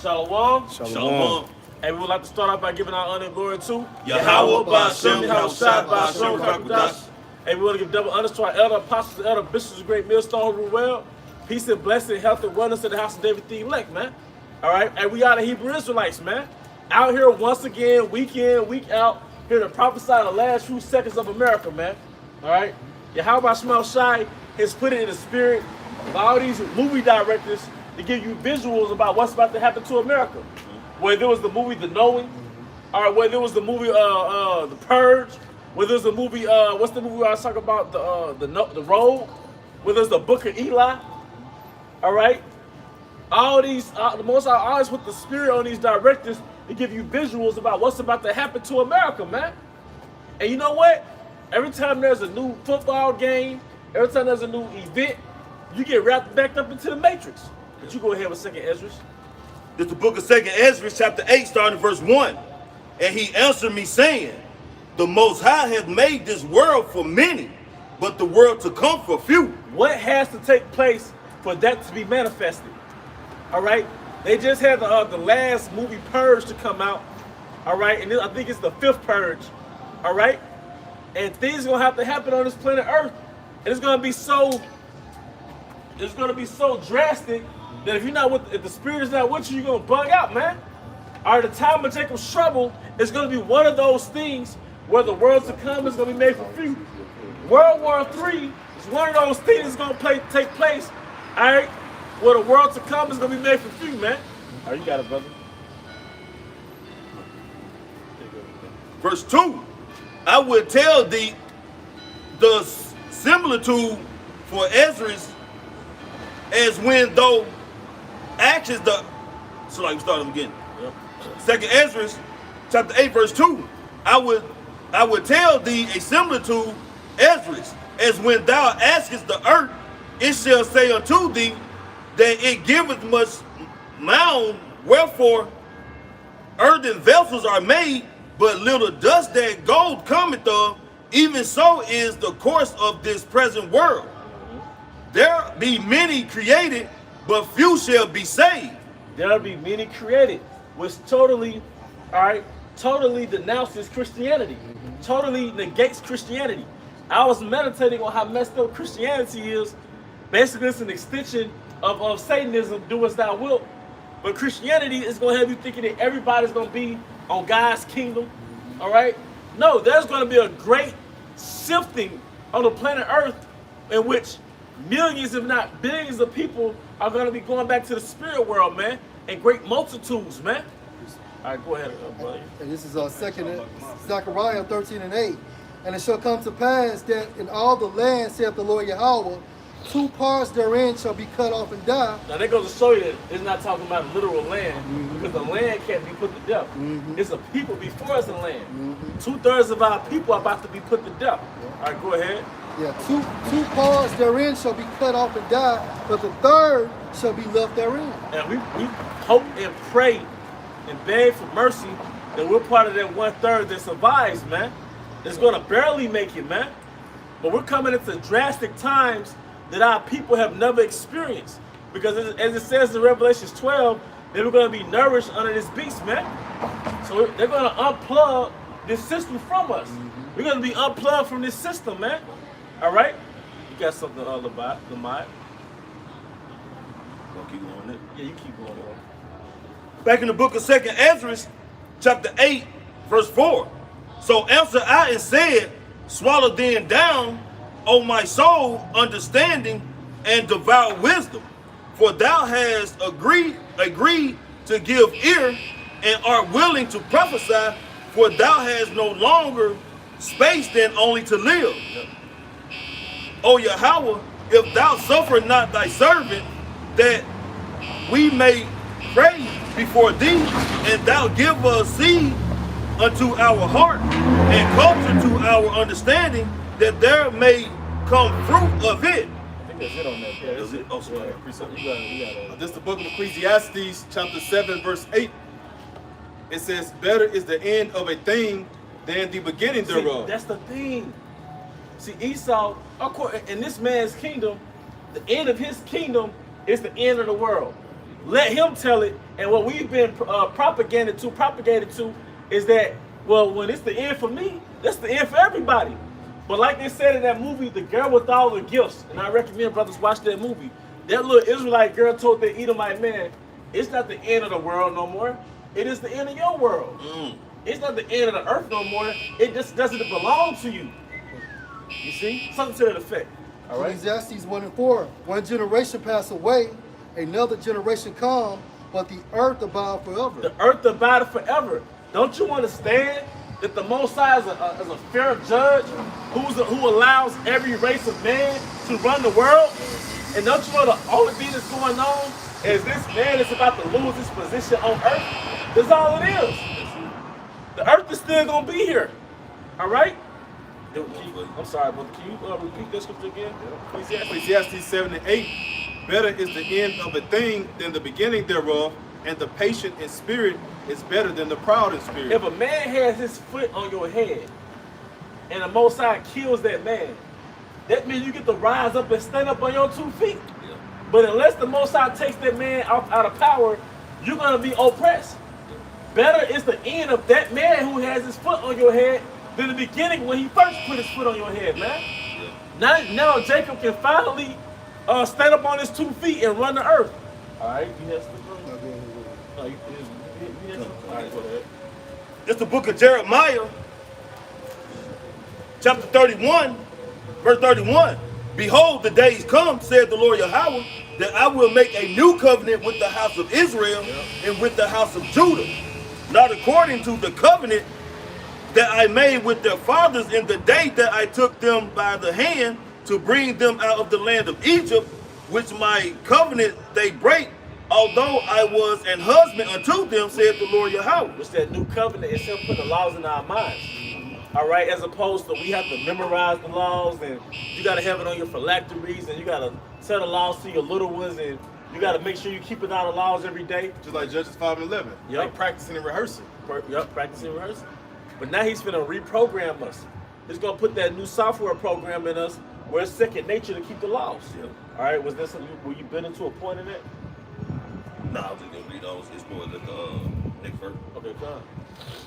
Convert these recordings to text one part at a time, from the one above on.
Shalom. Shalom. And we would like to start off by giving our honor and glory to Yahweh, Ba'ashem, Yahushua, Ba'ashem, Ba'ashem. And we want to give double honors to our elder apostles and elder bishops of Great Millstone who rule well. Peace and blessing, health and wellness to the house of David the elect, man. All right, and we are the Hebrew Israelites, man. Out here once again, week in, week out, here to prophesy the last few seconds of America, man. All right, Yahweh Ba'ashem Shai has put it in the spirit of all these movie directors to give you visuals about what's about to happen to America. Whether it was the movie The Knowing, or whether it was the movie The Purge, whether it was the movie what's the movie I was talking about, the Road, whether it's the Book of Eli. All right, all these the Most High always put the spirit on these directors to give you visuals about what's about to happen to America, man. And you know what? Every time there's a new football game, every time there's a new event, you get wrapped back up into the Matrix. But you go ahead with 2nd Ezra. This is the book of 2nd Ezra, chapter 8, starting verse 1. And he answered me, saying, the Most High hath made this world for many, but the world to come for few. What has to take place for that to be manifested? All right, they just had the last movie Purge to come out. All right, and I think it's the 5th Purge. All right, and things are gonna have to happen on this planet Earth, and it's gonna be so drastic that if the spirit is not with you, you're gonna bug out, man. All right, the time of Jacob's trouble is gonna be one of those things where the world to come is gonna be made for few. World War III is one of those things that's gonna take place. All right, where the world to come is gonna be made for few, man. All right, you got it, brother. Verse 2. I will tell thee the similitude for Ezra's as when thou actions the. So like we started again. Yep. 2nd Ezra, chapter 8, verse 2. I would tell thee a similitude, Ezra, as when thou askest the earth, it shall say unto thee that it giveth much mound, wherefore earthen vessels are made, but little dust that gold cometh of, even so is the course of this present world. There be many created, but few shall be saved. There'll be many created, which totally denounces Christianity, totally negates Christianity. I was meditating on how messed up Christianity is. Basically, it's an extension of Satanism, do as thou wilt. But Christianity is going to have you thinking that everybody's going to be on God's kingdom, all right? No, there's going to be a great sifting on the planet Earth in which millions, if not billions of people are going to be going back to the spirit world, man, and great multitudes, man. All right, go ahead, brother. And this is 2nd Zechariah 13:8. And it shall come to pass that in all the land, saith the Lord Yahweh, 2 parts therein shall be cut off and die. Now that goes to show you that it's not talking about literal land, because the land can't be put to death. It's a people before us in land. 2/3 of our people are about to be put to death. All right, go ahead. Yeah, two parts therein shall be cut off and die, but the third shall be left therein. And we hope and pray and beg for mercy that we're part of that 1/3 that survives, man. It's gonna barely make it, man. But we're coming into drastic times that our people have never experienced. Because as it says in Revelation 12, they were gonna be nourished under this beast, man. So they're gonna unplug this system from us. We're gonna be unplugged from this system, man. All right? You got something, Lamont? Gonna keep going it. Yeah, you keep going on. Back in the book of 2nd Ezra, chapter 8, verse 4. So answered I and said, swallow then down, O my soul, understanding, and devour wisdom. For thou hast agreed to give ear, and art willing to prophesy, for thou hast no longer space than only to live. O Yahweh, if thou suffer not thy servant, that we may pray before thee, and thou give us seed unto our heart, and culture to our understanding, that there may come fruit of it. I think that's it on that. Yeah, That's it. Oh, sorry. You got it. This is the book of Ecclesiastes, chapter 7, verse 8. It says, better is the end of a thing than the beginning thereof. See, that's the thing. See, Esau, of course, in this man's kingdom, the end of his kingdom is the end of the world. Let him tell it, And what we've been propagated to is that, well, when it's the end for me, that's the end for everybody. But like they said in that movie, The Girl with All the Gifts, and I recommend brothers watch that movie. That little Israelite girl told that Edomite man, it's not the end of the world no more. It is the end of your world. It's not the end of the earth no more. It just doesn't belong to you. You see? Something to that effect. All right? Ecclesiastes 1 and 4. One generation pass away, another generation come, but the earth abide forever. The earth abideth forever. Don't you understand that the Most High is a fair judge who allows every race of man to run the world? And don't you know the only thing that's going on is this man is about to lose his position on earth? That's all it is. The earth is still going to be here. All right? I'm sorry, but can you repeat that scripture again? Ecclesiastes 7 and 8. Better is the end of a thing than the beginning thereof, and the patient in spirit is better than the proud in spirit. If a man has his foot on your head and the Most High kills that man, that means you get to rise up and stand up on your 2 feet. Yeah. But unless the Most High takes that man out of power, you're going to be oppressed. Better is the end of that man who has his foot on your head than the beginning when he first put his foot on your head, man. Yeah. Now Jacob can finally stand up on his 2 feet and run the earth. All right, you have something? No, you have something? All right, go ahead. It's the book of Jeremiah, chapter 31, verse 31. Behold, the days come, said the Lord Yahweh, that I will make a new covenant with the house of Israel and with the house of Judah, not according to the covenant that I made with their fathers in the day that I took them by the hand to bring them out of the land of Egypt, which my covenant they break, although I was an husband unto them, said the Lord Yahweh. What's that new covenant? It's him putting the laws in our minds. All right, as opposed to we have to memorize the laws, and you got to have it on your phylacteries, and you got to tell the laws to your little ones, and you got to make sure you keep it out of laws every day. Just like Judges 5 and 11. Yep. Like practicing and rehearsing. Practicing and rehearsing. But now he's finna reprogram us. He's gonna put that new software program in us where it's second nature to keep the laws. Yep. All right, was there something, were you been into a point in that? Nah, I was just going to read those. It's more than the next verse. Okay, come.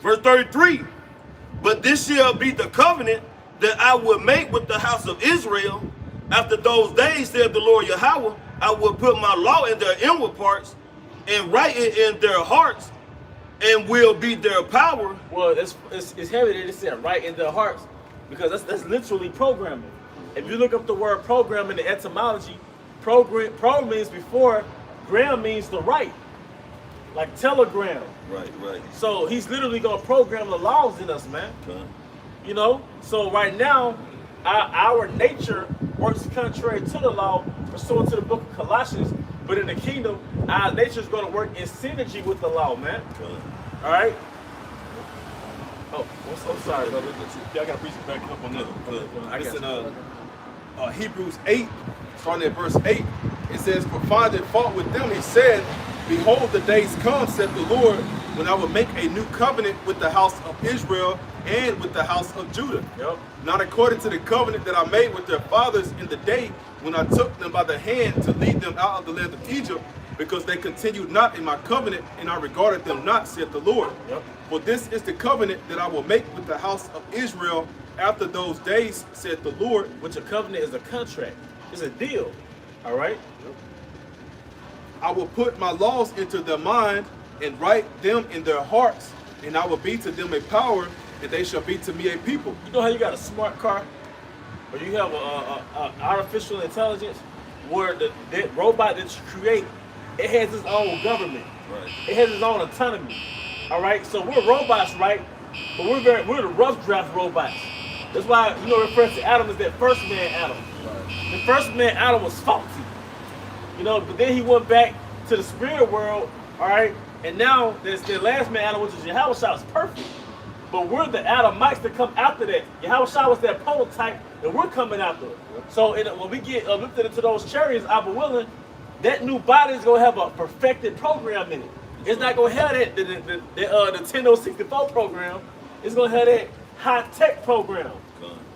Verse 33. But this shall be the covenant that I will make with the house of Israel. After those days, said the Lord Yahweh, I will put my law in their inward parts and write it in their hearts, and will be their power. Well, it's heavy that it said right in their hearts, because that's literally programming. If you look up the word program in the etymology, pro means before, gram means the right, like telegram. Right. So he's literally gonna program the laws in us, man. Okay. You know, so right now, our nature works contrary to the law, pursuant to the book of Colossians. But in the kingdom, our nature is going to work in synergy with the law, man. Okay. All right. Oh, I'm sorry, brother. Yeah, I got to preach it back up on that. I It's got in Hebrews 8, starting at verse 8. It says, for finding fault with them, he said, behold, the days come, said the Lord, when I will make a new covenant with the house of Israel and with the house of Judah. Yep. Not according to the covenant that I made with their fathers in the day when I took them by the hand to lead them out of the land of Egypt, because they continued not in my covenant, and I regarded them not, said the Lord. Yep. For this is the covenant that I will make with the house of Israel after those days, said the Lord. Which a covenant is a contract. It's a deal. All right. Yep. I will put my laws into their mind and write them in their hearts, and I will be to them a power, and they shall be to me a people. You know how you got a smart car, or you have a artificial intelligence, where that robot that you create, it has its own government. Right. It has its own autonomy. All right. So we're robots, right? But we're the rough draft robots. That's why reference to Adam is that first man Adam. Right. The first man Adam was faulty. But then he went back to the spirit world. All right. And now there's the last man Adam, which is Yahweh Shah, is perfect. But we're the Edomites that come after that. Yahweh Shah was that prototype, and we're coming after it. So when we get lifted into those chariots, Abba willing, that new body is going to have a perfected program in it. It's not going to have that the Nintendo 64 program. It's going to have that high-tech program.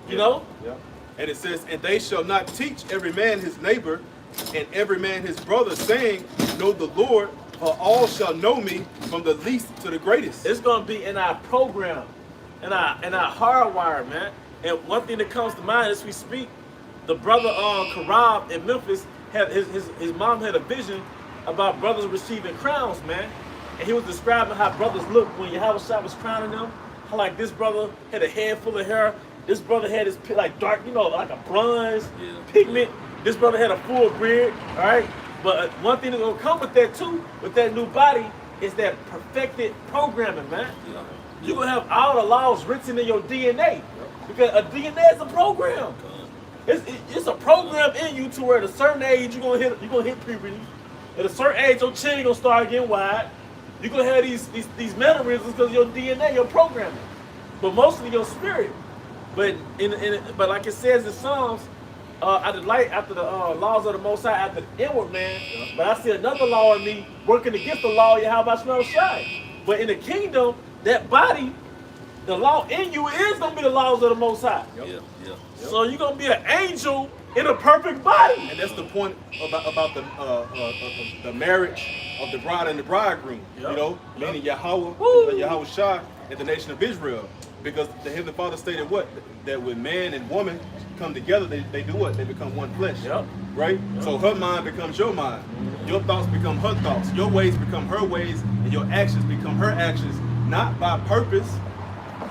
You know? Yeah. And it says, and they shall not teach every man his neighbor and every man his brother, saying, know the Lord, for all shall know me from the least to the greatest. It's gonna be in our program, in our hardwire, man. And one thing that comes to mind as we speak, the brother Karab in Memphis had his mom had a vision about brothers receiving crowns, man. And he was describing how brothers looked when Yahweh Shah was crowning them. How like this brother had a head full of hair. This brother had his like dark, like a bronze pigment. This brother had a full beard, all right? But one thing that's gonna come with that too, with that new body, is that perfected programming, man. You're gonna have all the laws written in your DNA. Because a DNA is a program. It's a program in you to where at a certain age you're gonna hit puberty. At a certain age your chin gonna start getting wide. You're gonna have these mannerisms because your DNA, your programming. But mostly your spirit. But but like it says in Psalms, I delight after the laws of the Most High, after the inward man. But I see another law in me working against the law of Yahweh Shai. But in the kingdom, that body, the law in you is gonna be the laws of the Most High. So you're gonna be an angel in a perfect body. And that's the point about the marriage of the bride and the bridegroom. Meaning Yahweh Shai and the nation of Israel. Because the Heavenly Father stated what? That when man and woman come together, they do what? They become one flesh. Right? So her mind becomes your mind. Your thoughts become her thoughts. Your ways become her ways. And your actions become her actions. Not by purpose,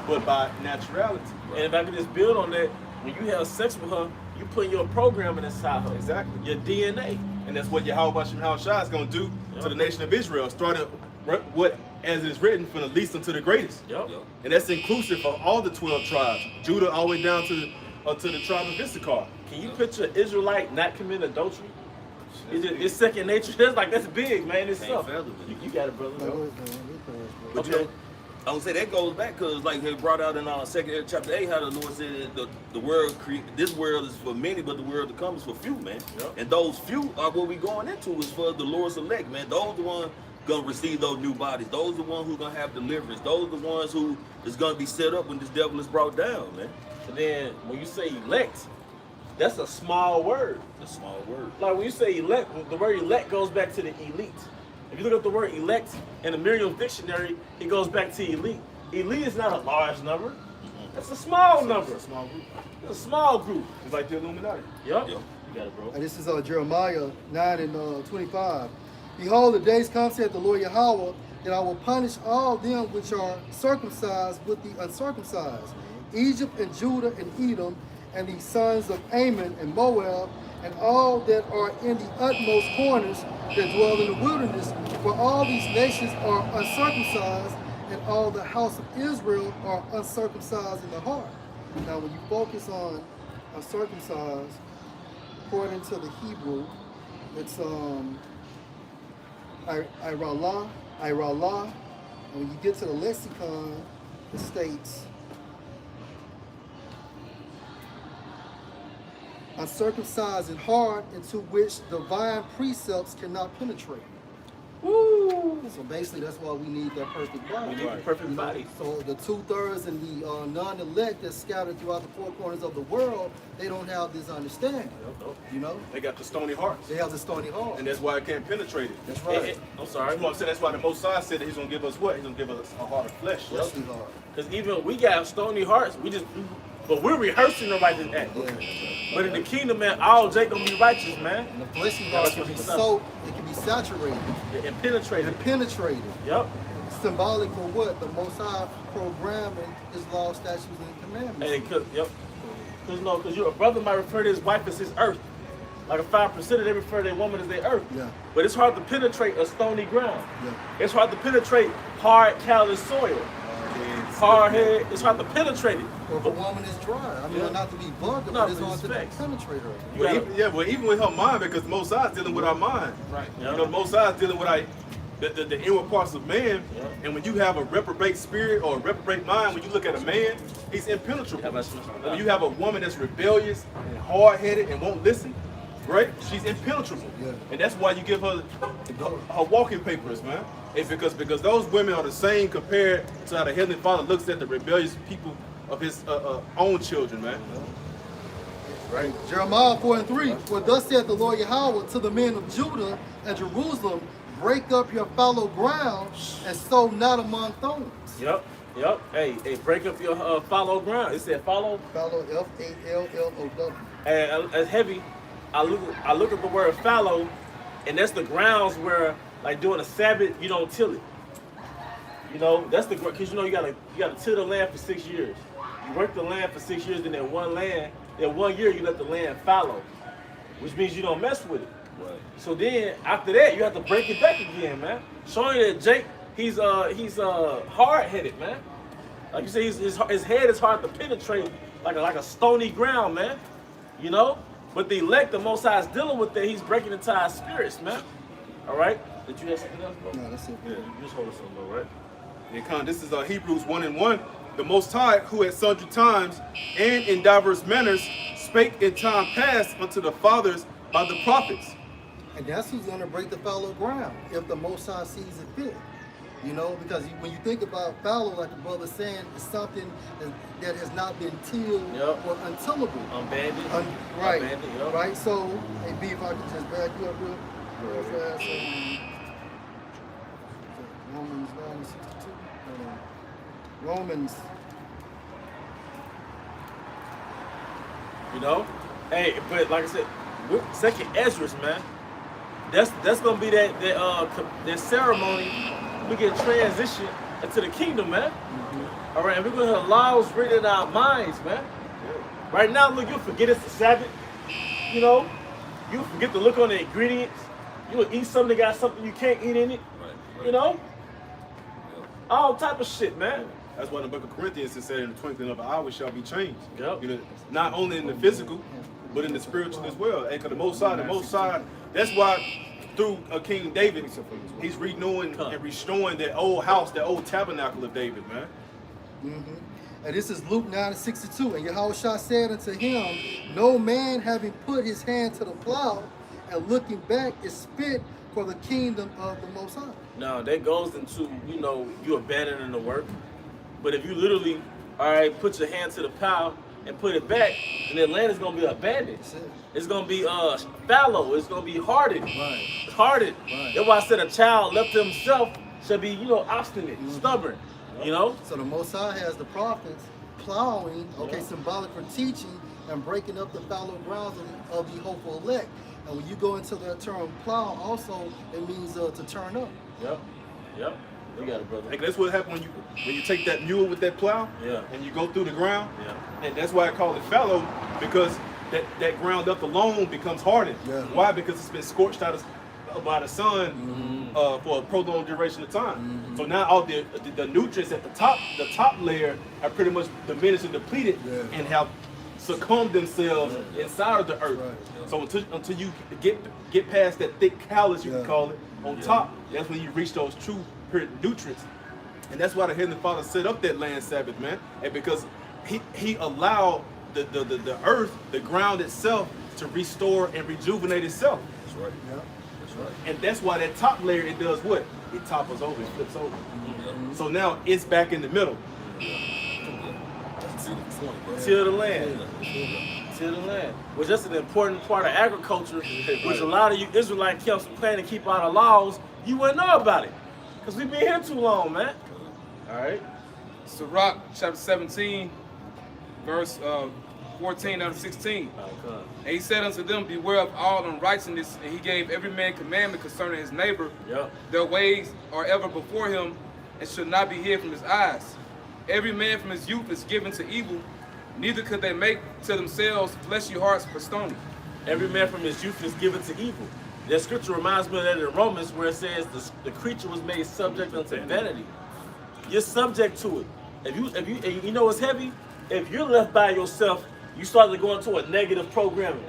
but by naturality. And if I could just build on that, when you have sex with her, you put your programming inside her. Exactly. Your DNA. And that's what Yahweh Shai is going to do to the nation of Israel. Starting what, as it is written, from the least unto the greatest. And that's inclusive of all the 12 tribes. Judah all the way down to the tribe of Issachar. Can you picture an Israelite not committing adultery? It's second nature. That's big, man. It's stuff. You got it, brother. But Okay. I would say that goes back because, like he brought out in 2 chapter 8, how the Lord said that the world this world is for many, but the world to come is for few, man. And those few are what we going into is for the Lord's elect, man. Those the ones gonna receive those new bodies. Those the ones who gonna have deliverance. Those the ones who is gonna be set up when this devil is brought down, man. And then when you say elect, that's a small word. A small word. Like when you say elect, the word elect goes back to the elite. If you look up the word elect in the Merriam Dictionary, it goes back to elite. Elite is not a large number. That's a small number. It's a small group. It's a small group. It's like the Illuminati. Yep. You got it, bro. And this is Jeremiah 9 and 25. Behold, the days come, saith the Lord Yahweh, that I will punish all them which are circumcised with the uncircumcised, Egypt and Judah and Edom, and the sons of Ammon and Moab, and all that are in the utmost corners that dwell in the wilderness. For all these nations are uncircumcised, and all the house of Israel are uncircumcised in the heart. Now, when you focus on uncircumcised, according to the Hebrew, it's Iralah, and when you get to the lexicon, it states uncircumcised in heart, into which divine precepts cannot penetrate. Woo! So basically, that's why we need that perfect body. We need the perfect body. So the 2/3 and the non-elect that's scattered throughout the four corners of the world, they don't have this understanding. They got the stony hearts. They have the stony heart. And that's why it can't penetrate it. That's right. I'm sorry. You know what I'm saying? That's why the Most High said that he's going to give us what? He's going to give us a heart of flesh. Fleshly heart. Because even we got stony hearts. But we're rehearsing the righteous act. But in the kingdom, man, all Jake gonna be righteous, man. And the fleshly heart can be soaked, it can be saturated. And penetrated. And penetrated. Yep. Symbolic for what? The Most High programming his law, statutes, and commandments. Hey, because your brother might refer to his wife as his earth. Like a 5% of they refer to their woman as their earth. Yeah. But it's hard to penetrate a stony ground. Yeah. It's hard to penetrate hard, callous soil. Hard head, it's hard to penetrate it. Or if a woman is dry. I mean, not to be vulgar, but it's hard to penetrate her. But even with her mind, because the Most High is dealing with our mind. Right. The Most High is dealing with the inward parts of man. And when you have a reprobate spirit or a reprobate mind, when you look at a man, he's impenetrable. When you have a woman that's rebellious and hard-headed and won't listen, right? She's impenetrable. And that's why you give her her walking papers, man. It's because those women are the same compared to how the Heavenly Father looks at the rebellious people of his own children, man. Right. Jeremiah 4 and 3. For thus saith the Lord Yahweh to the men of Judah and Jerusalem, break up your fallow ground and sow not among thorns. Yep. Hey, break up your fallow ground. It said follow. Fallow, F-A-L-L-O-W. And as heavy, I look at the word fallow, and that's the grounds where, like during the Sabbath, you don't till it. You know, that's because you gotta till the land for 6 years. You work the land for 6 years, then in 1 year you let the land fallow, which means you don't mess with it. Right. So then after that, you have to break it back again, man. Showing that Jake, he's hard-headed, man. Like you say, his head is hard to penetrate, like a stony ground, man. You know. But the elect, the Most High is dealing with that. He's breaking into our spirits, man. All right. Did you have something else, bro? No, that's it. Yeah, you just hold us on, though, right? And Con, this is Hebrews 1:1. The Most High, who at sundry times and in diverse manners spake in time past unto the fathers by the prophets. And that's who's going to break the fallow ground if the Most High sees it fit. You know, because when you think about fallow, like the brother's saying, it's something that has not been tilled or untillable. Abandoned. Right. Abandoned, yep. Right. So, hey, B, if I could just back you up real fast. Romans 9:62. Romans. You know, hey, but like I said, second Ezra's, man. That's gonna be that ceremony. We get transition into the kingdom, man. All right, and we're gonna have laws written in our minds, man. Right now, look, you'll forget it's the Sabbath. You know, you forget to look on the ingredients. You'll eat something that got something you can't eat in it. Right. You know, all type of shit, man. That's why the book of Corinthians it said, in the twinkling of an eye we shall be changed. Yep. You know, not only in the physical, but in the spiritual as well. And because the Most High, that's why through King David, he's renewing and restoring that old house, that old tabernacle of David, man. And this is Luke 9:62. And Yahushua said unto him, no man having put his hand to the plow and looking back is fit for the kingdom of the Most High. Now that goes into, you know, you abandoning the work. But if you literally, all right, put your hand to the plow and put it back, then the land is gonna be abandoned. It's gonna be fallow. It's gonna be hardened. Right. It's hardened. Right. That's why I said a child left to himself shall be, you know, obstinate, stubborn. You know. So the Most High has the prophets plowing, symbolic for teaching and breaking up the fallow grounds of the hopeful elect. And when you go into that term plow, also it means to turn up. Yep. You got it, brother. Like that's what happens when you take that mule with that plow, and you go through the ground, and that's why I call it fallow, because that ground up alone becomes hardened. Yeah. Why? Because it's been scorched out by the sun for a prolonged duration of time. So now all the nutrients at the top layer are pretty much diminished and depleted, and have succumbed themselves inside of the earth. Right. So until you get past that thick callus, you can call it, on top, that's when you reach those true nutrients. And that's why the Heavenly Father set up that land Sabbath, man. And because he allowed the earth, the ground itself, to restore and rejuvenate itself. That's right. Yeah. That's right. And that's why that top layer, it does what? It topples over, it flips over. So now it's back in the middle. That's a beautiful point, bro. Till the land. Till the land. Well, that's an important part of agriculture, which a lot of you Israelites kept planning to keep out of laws. You wouldn't know about it. Because we've been here too long, man. All right. Sirach chapter 17, verse 14 out of 16. And he said unto them, beware of all unrighteousness, and he gave every man commandment concerning his neighbor. Yep. Their ways are ever before him, and should not be hid from his eyes. Every man from his youth is given to evil, neither could they make to themselves fleshy hearts for stony. Every man from his youth is given to evil. That scripture reminds me of that in Romans, where it says the creature was made subject unto vanity. You're subject to it. If you know what's heavy? If you're left by yourself, you start to go into a negative programming.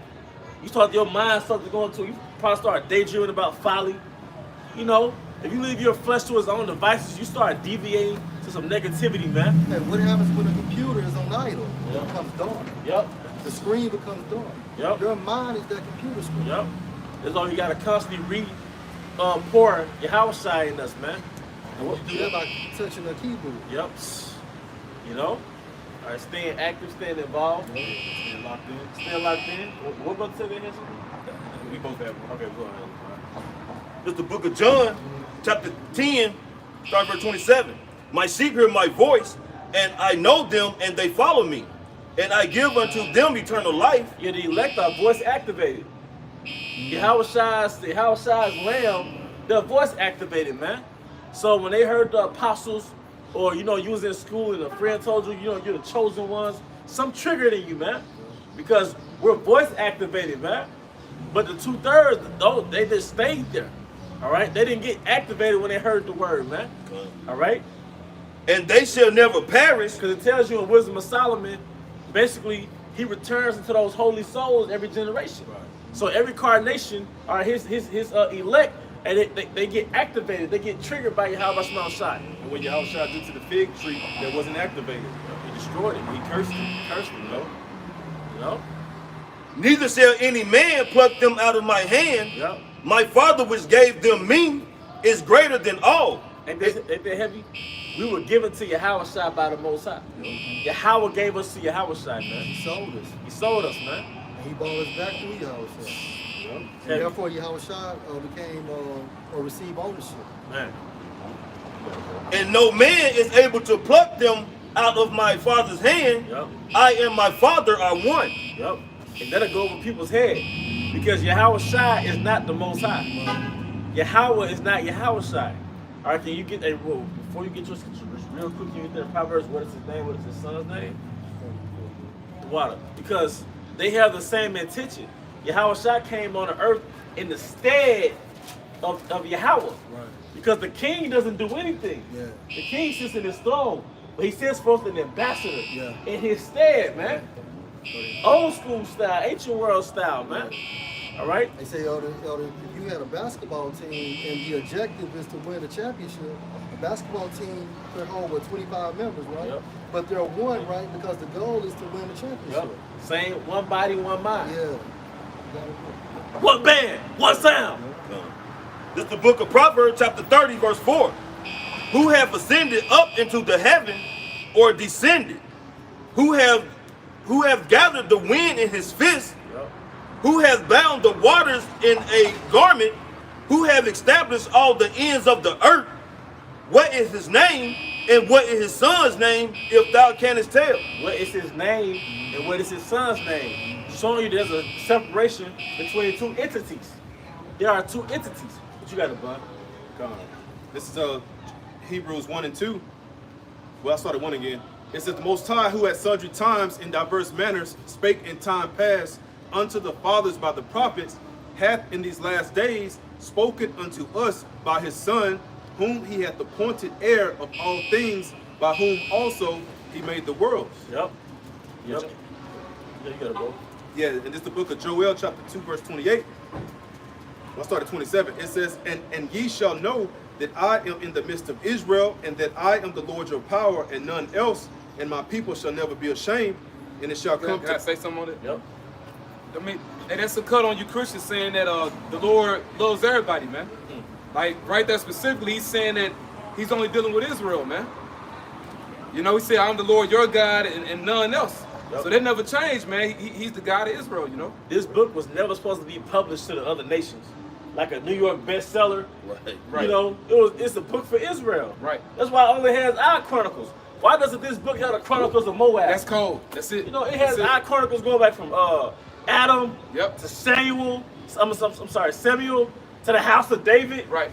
Your mind starts to go into, you probably start daydreaming about folly. You know, if you leave your flesh to its own devices, you start deviating to some negativity, man. And what happens when a computer is on idle? It becomes dark. Yep. The screen becomes dark. Yep. Your mind is that computer screen. Yep. That's all you gotta constantly pour Yahushua in us, man. And what you do that by touching the keyboard. Yep. You know? All right, staying active, staying involved. Staying locked in. Staying locked in. What about to say that here? We both have one. Okay, go ahead. It's the book of John, chapter 10, start verse 27. My sheep hear my voice, and I know them, and they follow me. And I give unto them eternal life. Yeah, the elect are voice activated. Yahweh Shai's lamb, they're voice activated, man. So when they heard the apostles, or you was in school and a friend told you, you're the chosen ones, some triggered in you, man. Because we're voice activated, man. But the 2/3, though, they just stayed there. All right? They didn't get activated when they heard the word, man. All right? And they shall never perish. Because it tells you in Wisdom of Solomon, basically, he returns into those holy souls every generation. Right. So every carnation are his elect, and they get activated. They get triggered by Yahweh Shai. And when Yahweh Shai did to the fig tree that wasn't activated, He destroyed it. he cursed it. You know? Neither shall any man pluck them out of my hand. Yep. My Father which gave them me is greater than all. Ain't they heavy? We were given to Yahweh Shai by the Most High. Yahweh gave us to Yahweh Shai, man. He sold us. He sold us, man. And he bought us back through Yahweh Shai. And therefore Yahweh Shai became or received ownership. Man. And no man is able to pluck them out of my Father's hand. Yep. I and my Father are one. Yep. And that'll go over people's head. Because Yahweh Shai is not the Most High. Yahweh is not Yahweh Shai. All right, can you get before you get your scripture, real quick, can you get that Proverbs? What is his name? What is his son's name? Water. Because they have the same intention. Yahweh Shai came on the earth in the stead of Yahweh. Right. Because the king doesn't do anything. Yeah. The king sits in his throne, but he sends forth an ambassador in his stead, man. Old school style, ancient world style, man. All right? They say, Elder, if you had a basketball team and the objective is to win a championship, a basketball team could hold with 25 members, right? Yep. But they're one, right? Because the goal is to win the championship. Yep. Same, one body, one mind. Yeah. One band, one sound. This is the book of Proverbs, chapter 30, verse 4. Who have ascended up into the heaven, or descended? Who have gathered the wind in his fist? Yep. Who has bound the waters in a garment? Who have established all the ends of the earth? What is his name, and what is his son's name, if thou canst tell? What is his name and what is his son's name? Showing you there's a separation between two entities. There are two entities. What you got to bun? God. This is Hebrews 1 and 2. Well, I started 1 again. It says, the Most High, who at sundry times in diverse manners spake in time past unto the fathers by the prophets, hath in these last days spoken unto us by his Son, whom he hath appointed heir of all things, by whom also he made the worlds. Yep. Yeah, you got to go. Yeah, and this is the book of Joel, chapter 2, verse 28. Well, I started 27. It says, and ye shall know that I am in the midst of Israel, and that I am the Lord your power, and none else, and my people shall never be ashamed, and it shall come Can I say something on it? Yep. I mean, and that's a cut on you Christians saying that the Lord loves everybody, man. Like right there specifically, he's saying that he's only dealing with Israel, man. You know, he said, I'm the Lord your God and none else. Yep. So that never changed, man. He's the God of Israel, you know. This book was never supposed to be published to the other nations. Like a New York bestseller. Right. You know, it's a book for Israel. Right. That's why it only has our chronicles. Why doesn't this book have the chronicles of Moab? That's cold. That's it. You know, it has That's our chronicles going back from Adam Yep. to Samuel. I'm sorry, Samuel to the house of David. Right.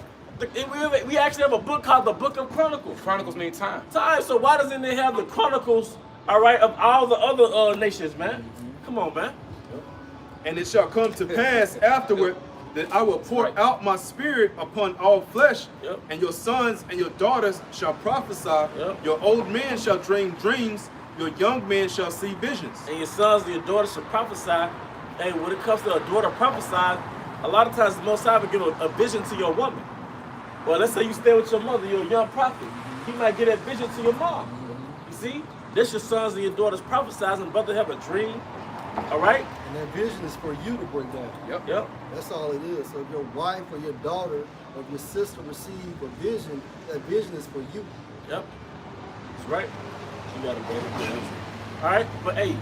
We actually have a book called the Book of Chronicles. Chronicles mean time. Time. So why doesn't it have the chronicles? All right, of all the other nations, man. Come on, man. And it shall come to pass afterward that I will pour out my spirit upon all flesh, Yep. and your sons and your daughters shall prophesy, Yep. your old men shall dream dreams, your young men shall see visions. And your sons and your daughters shall prophesy. Hey, when it comes to a daughter prophesying, a lot of times the Most High will give a vision to your woman. Well, let's say you stay with your mother, you're a young prophet. He might get that vision to your mom. You see? That's your sons and your daughters prophesizing, brother have a dream. All right? And that vision is for you to bring down. Yep. That's all it is. So if your wife or your daughter or your sister receive a vision, that vision is for you. Yep. That's right. You got it, baby. All right? But hey,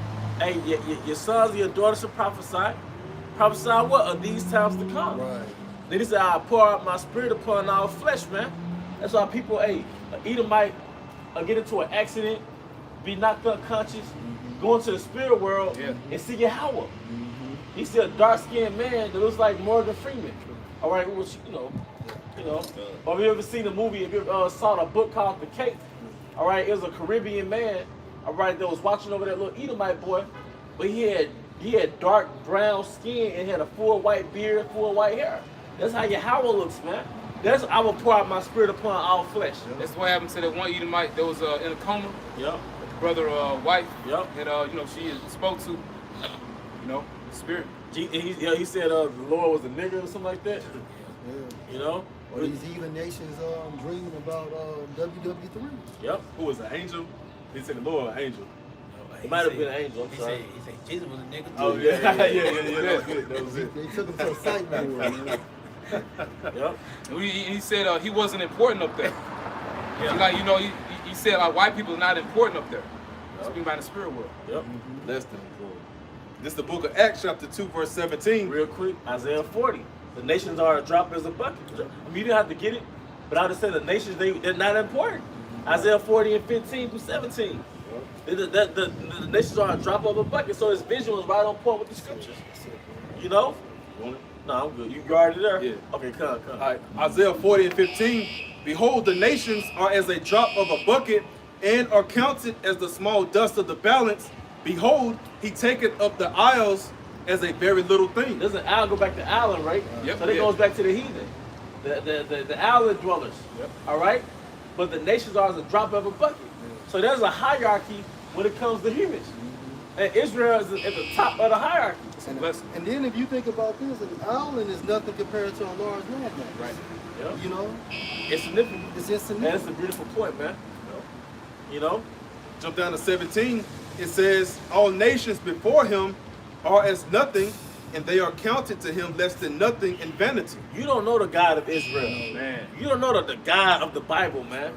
your sons and your daughters should prophesy. Prophesy what? Of these times to come. Right. Then he said, I'll pour out my spirit upon our flesh, man. That's why people, hey, Edomite get into an accident, be knocked unconscious, go into the spirit world, and see Yahweh. He see a dark-skinned man that looks like Morgan Freeman. All right, which, you know. Or have you ever seen a movie, have you ever saw a book called The Cake? All right, it was a Caribbean man, all right, that was watching over that little Edomite boy, but he had dark brown skin and had a full white beard, full white hair. That's how Yahweh looks, man. That's I will pour out my spirit upon all flesh. That's what happened to that one Edomite that was in a coma. Yep. The brother wife. Yep. And you know, she spoke to, you know, the spirit. He said the Lord was a nigger or something like that. Yeah. You know? Or these heathen nations dreaming about WW3. Yep. Who was an angel? He said the Lord was an angel. It might have been an angel. I'm sorry. He said Jesus was a nigga too. Oh yeah. That was good. That was it. They took him to a sight board, man. Yep. And he said he wasn't important up there. Yeah. Like, you know, he said like white people are not important up there. Speaking about the spirit world. Yep. Less than important. This is the book of Acts, chapter 2, verse 17. Real quick, Isaiah 40. The nations are a drop as a bucket. I mean, you didn't have to get it, but I would say the nations, they're not important. Isaiah 40 and 15 through 17. The nations are a drop of a bucket, so his vision was right on point with the scriptures. You know? You want it? No, I'm good. You guarded there? Yeah. Okay, come. All right, Isaiah 40 and 15. Behold, the nations are as a drop of a bucket, and are counted as the small dust of the balance. Behold, he taketh up the isles as a very little thing. Doesn't Al go back to island, right? Yep. So that goes back to the heathen, the island dwellers. Yep. All right? But the nations are as a drop of a bucket. So there's a hierarchy when it comes to humans. And Israel is at the top of the hierarchy. And then if you think about this, an island is nothing compared to a large landmass. Right. Yep. You know? It's significant. It's And insignificant. that's a beautiful point, man. You know? Jump down to 17. It says, all nations before him are as nothing, and they are counted to him less than nothing in vanity. You don't know the God of Israel, man. You don't know the God of the Bible, man.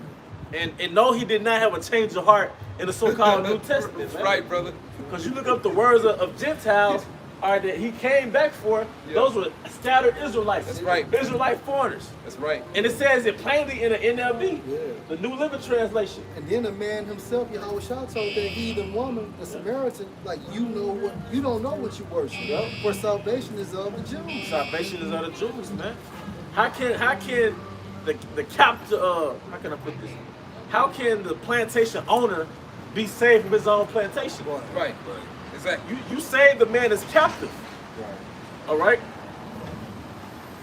And no, he did not have a change of heart in the so-called New Testament, That's man. right, brother. Because you look up the words of Gentiles, all right, that he came back for, those were scattered Israelites. That's right. Israelite foreigners. That's right. And it says it plainly in the NLB, Yeah. the New Living Translation. And then the man himself, Yahweh Shah, told that heathen woman, the Samaritan, like, you don't know what you worship. Yep. For salvation is of the Jews. Salvation is of the Jews, man. How can the captain, how can I put this? How can the plantation owner be saved from his own plantation? Right. Exactly. You save the man that's captive. Right. All right?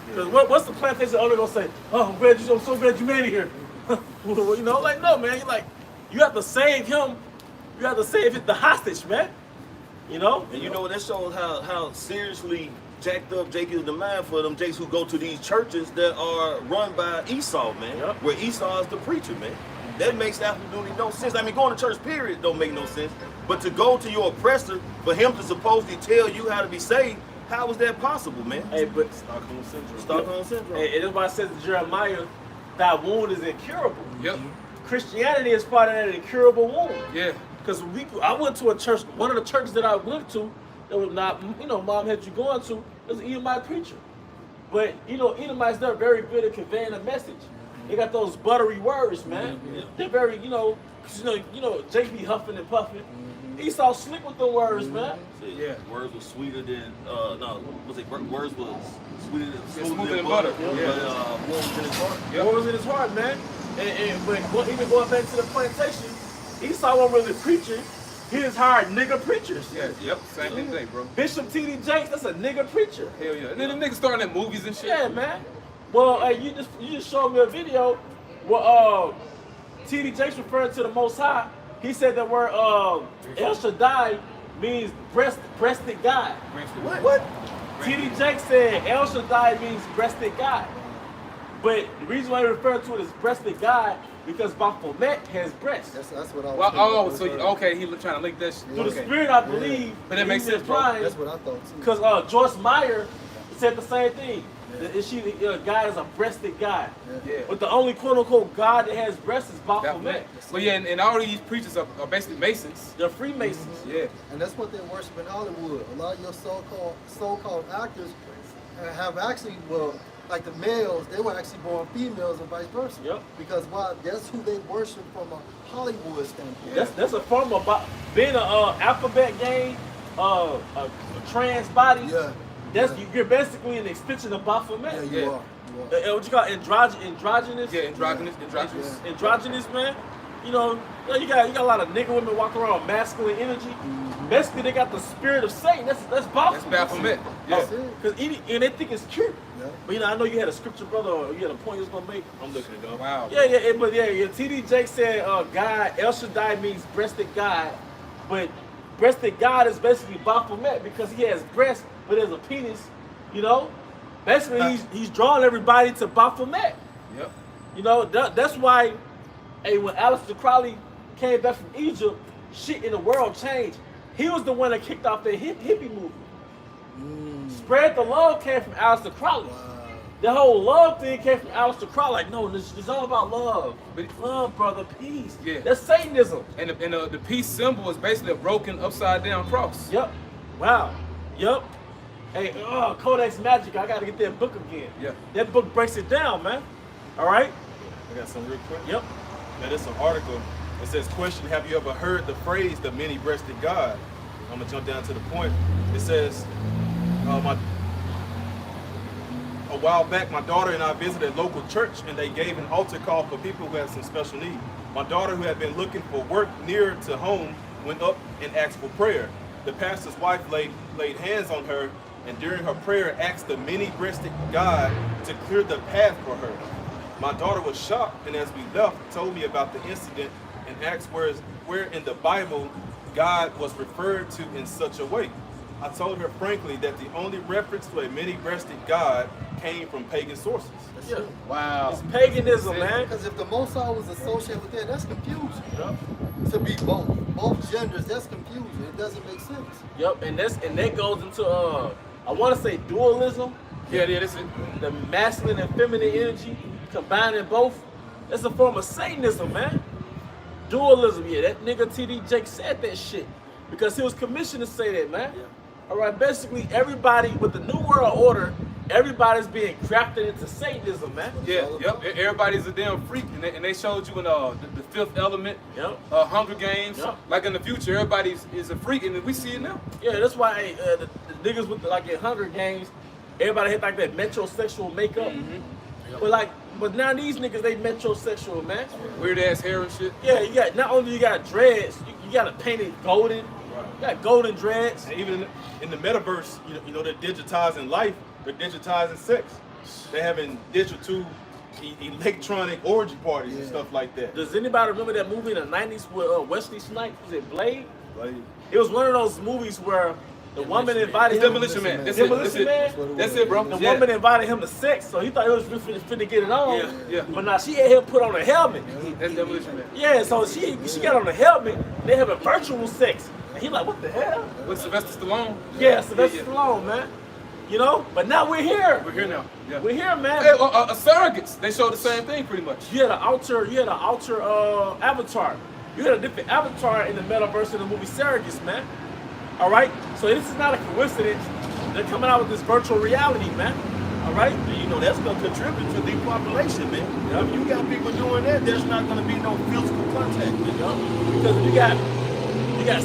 Because what's the plantation owner gonna say? Oh, I'm so glad you made it here. You know, like, no, man. You have to save him. You have to save the hostage, man. You know? And you know, that shows how seriously jacked up Jake is the mind for them Jakes who go to these churches that are run by Esau, man. Yep. Where Esau is the preacher, man. That makes absolutely no sense. I mean, going to church, period, don't make no sense. But to go to your oppressor, for him to supposedly tell you how to be saved, how is that possible, man? Hey, but Stockholm Syndrome. Stockholm Syndrome. and that's why it says to Jeremiah, thy wound is incurable. Yep. Christianity is part of that incurable wound. Yeah. Because I went to a church, one of the churches that I went to, that was not, mom had you going to, was an Edomite preacher. But, Edomites, they're very good at conveying a message. They got those buttery words, man. They're very, Jake be huffing and puffing. Esau slick with the words, man. Yeah. Words were sweeter than, words was sweeter than, smoother than butter. But what was in his heart? What was in his heart, man? But even going back to the plantation, Esau wasn't really preaching. He just hired nigger preachers. Yeah. Yep. Same thing, bro. Bishop T.D. Jakes, that's a nigger preacher. Hell yeah. And then the niggas starting at movies and shit. Yeah, man. Well, you just showed me a video where T.D. Jakes referred to the Most High. He said that word El Shaddai means breasted God. What? T.D. Jakes said El Shaddai means breasted God. But the reason why he referred to it as breasted God because Baphomet has breasts. That's what I was Well, thinking. okay, he was trying to link that shit. Through the Okay. Spirit, I believe. But that makes sense, bro. That's what I thought too. Because Joyce Meyer said the same thing. That God is a breasted God. Yeah. But the only quote-unquote God that has breasts is Baphomet. Well, yeah, and all of these preachers are basically Masons. They're Freemasons. Yeah. And that's what they worship in Hollywood. A lot of your so-called actors have actually, like the males, they were actually born females and vice versa. Yep. Because why? That's who they worship from a Hollywood standpoint. That's a form of being a alphabet game, a trans body. Yeah. You're basically an extension of Baphomet. Yeah, you Yeah. are. What you call androgynous? Yeah, androgynous. Androgynous, man. You know, you got a lot of nigga women walking around with masculine energy. Basically, they got the spirit of Satan. That's Baphomet. That's Baphomet. Yeah. That's it. Because and they think it's cute. Yeah. But I know you had a scripture, brother, or you had a point you was gonna make. I'm looking it up. Wow. But TD Jake said God, El Shaddai means breasted God, but breasted God is basically Baphomet because he has breasts, but there's a penis, you know? Basically, he's drawing everybody to Baphomet. Yep. You know, that's why, when Aleister Crowley came back from Egypt, shit in the world changed. He was the one that kicked off the hippie movement. Spread the love came from Aleister Crowley. The whole love thing came from Aleister Crowley. Like, no, this is all about love. Love, brother, peace. Yeah. That's Satanism. And the peace symbol is basically a broken upside down cross. Yep. Wow. Yep. Hey, Codex Magic, I gotta get that book again. Yeah. That book breaks it down, man. All right? I got some real quick. Yep. Now, there's an article. It says, question, have you ever heard the phrase, the many-breasted God? I'm going to jump down to the point. It says, a while back, my daughter and I visited a local church, and they gave an altar call for people who had some special need. My daughter, who had been looking for work near to home, went up and asked for prayer. The pastor's wife laid hands on her, and during her prayer asked the many-breasted God to clear the path for her. My daughter was shocked, and as we left, told me about the incident and asked where in the Bible God was referred to in such a way. I told her frankly that the only reference to a many-breasted God came from pagan sources. Yeah. Wow. It's paganism, man. Because if the Most High was associated with that, that's confusion. Yep. To be both genders, that's confusion. It doesn't make sense. Yep. And that goes into I want to say dualism. Yeah, that's it. The masculine and feminine energy combining both. That's a form of Satanism, man. Dualism, yeah. That nigga TD Jake said that shit because he was commissioned to say that, man. Yeah. All right, basically everybody with the New World Order, everybody's being grafted into Satanism, man. Yeah, yep. Everybody's a damn freak, and they showed you in the Fifth Element, Yep. Hunger Games. Yep. Like in the future, everybody is a freak, and we see it now. Yeah, that's why the niggas with like in Hunger Games, everybody had like that metrosexual makeup. But now these niggas they metrosexual, man. Weird ass hair and shit. Yeah, you got not only you got dreads, you got to paint it golden. You got golden dreads. And even in the metaverse, you know, they're digitizing life, they're digitizing sex. They're having digital electronic orgy parties and stuff like that. Does anybody remember that movie in the 90s with Wesley Snipes? Was it Blade? Like, It was one of those movies where the woman invited him. Demolition Man. That's Demolition it. Man? That's it, bro. The Yeah. woman invited him to sex, so he thought he was finna get it on. Yeah, yeah. But now she had him put on a helmet. That's Demolition Man. Yeah, so she got on the helmet. They having virtual sex. And he like, what the hell? With Sylvester Stallone. Yeah, Sylvester Yeah. Stallone, man. You know, but now we're here. We're here now. Yeah. We're here, man. Hey, surrogates. They showed the same thing pretty much. You had an alter avatar. You had a different avatar in the metaverse in the movie Surrogates, man. All right, so this is not a coincidence. They're coming out with this virtual reality, man. All right, You know, that's going to contribute to depopulation, man. If you got people doing that, there's not going to be no physical contact, man. because you got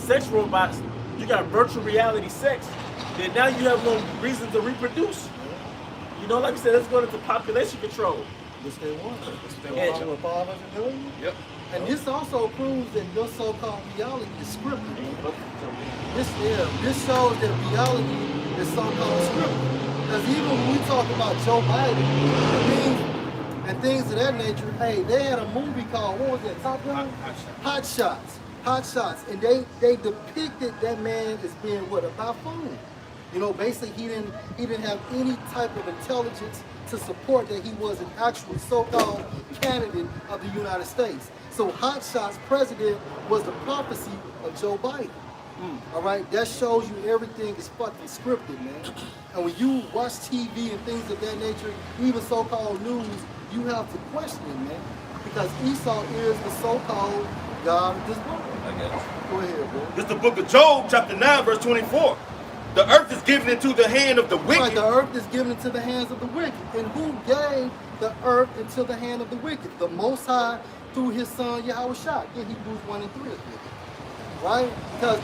sex robots. You got virtual reality sex. Then now you have no reason to reproduce. You know, like I said, that's going into population control. Which they want. Yeah. Along with 500 million. Yep. And this also proves that your so-called reality is scripted. This shows that reality is so-called scripted. Because even when we talk about Joe Biden and things of that nature, hey, they had a movie called, what was that, Top Gun? Hot Shots. And they depicted that man as being what, a buffoon. You know, basically he didn't have any type of intelligence to support that he was an actual so-called candidate of the United States. So Hot Shots president was the prophecy of Joe Biden. All right, that shows you everything is fucking scripted, man. And when you watch TV and things of that nature, even so-called news, you have to question it, man. Because Esau is the so-called God of this book. I guess. Go ahead, bro. This is the book of Job, chapter 9, verse 24. The earth is given into the hand of the Right, wicked. the earth is given into the hands of the wicked. And who gave the earth into the hand of the wicked? The Most High through his son Yahweh Shah. Get Hebrews 1 and 3. Right? Because,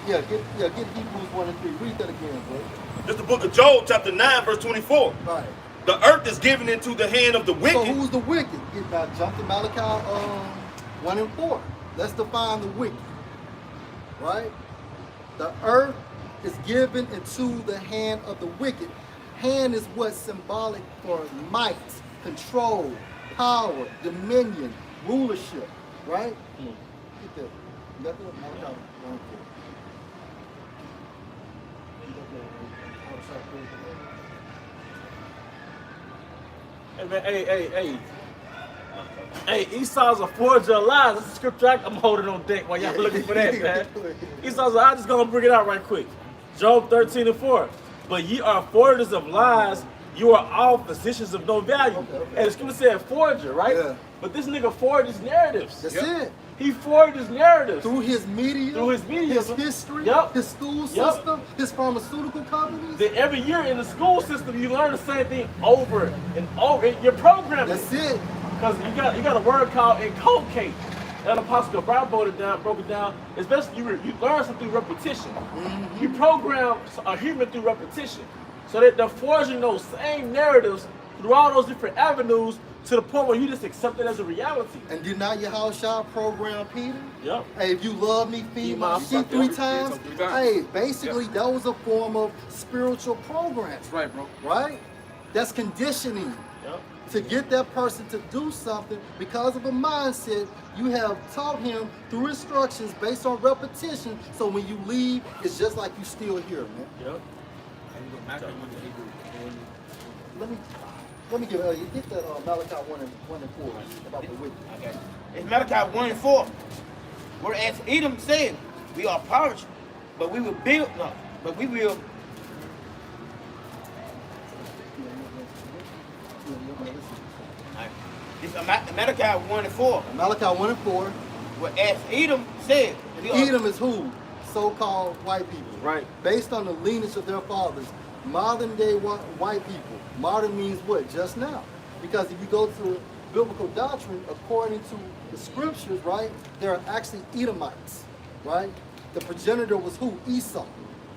get Hebrews 1 and 3. Read that again, bro. This is the book of Job, chapter 9, verse 24. Right. The earth is given into the hand of the wicked. So who's the wicked? Get back, jump to Malachi 1 and 4. Let's define the wicked. Right? The earth is given into the hand of the wicked. Hand is what's symbolic for might, control, power, dominion, rulership. Right? Get that. You got that? Malachi 1 and 4. You got that? Hey, Esau's a forger of lies. That's the scripture I'm holding on deck while y'all looking for that, man. Esau's I'm just gonna bring it out right quick. Job 13 and 4. But ye are forgers of lies, you are all physicians of no value. Okay. And the scripture said forger, right? Yeah. But this nigga forged his narratives. That's it. He forged his narratives. Through his media, his history, Yep. his school Yep. system, his pharmaceutical companies. Then every year in the school system, you learn the same thing over and over. You're programming. That's it. Because you got a word called inculcate. And Apostle Brown broke it down. Especially you learn something through repetition. Mm-hmm. You program a human through repetition. So that they're forging those same narratives through all those different avenues to the point where you just accept it as a reality. And did not Yahweh Shah program Peter? Yep. Hey, if you love me, feed my sheep three times. Hey, basically that was a form of spiritual program. That's right, bro. Right? That's conditioning. Yep. To get that person to do something because of a mindset you have taught him through instructions based on repetition. So when you leave, it's just like you still here, man. Yep. Let me get that Malachi 1 and 4 about the wicked. Okay. It's Malachi 1 and 4. Whereas Edom said, we are perished, but we will build, no, but we will. It's Malachi 1 and 4. Malachi 1 and 4. Whereas Edom said, we are, Edom is who? So-called white people. Right. Based on the lineage of their fathers. Modern day white people. Modern means what? Just now. Because if you go to biblical doctrine, according to the scriptures, right, there are actually Edomites, right? The progenitor was who? Esau.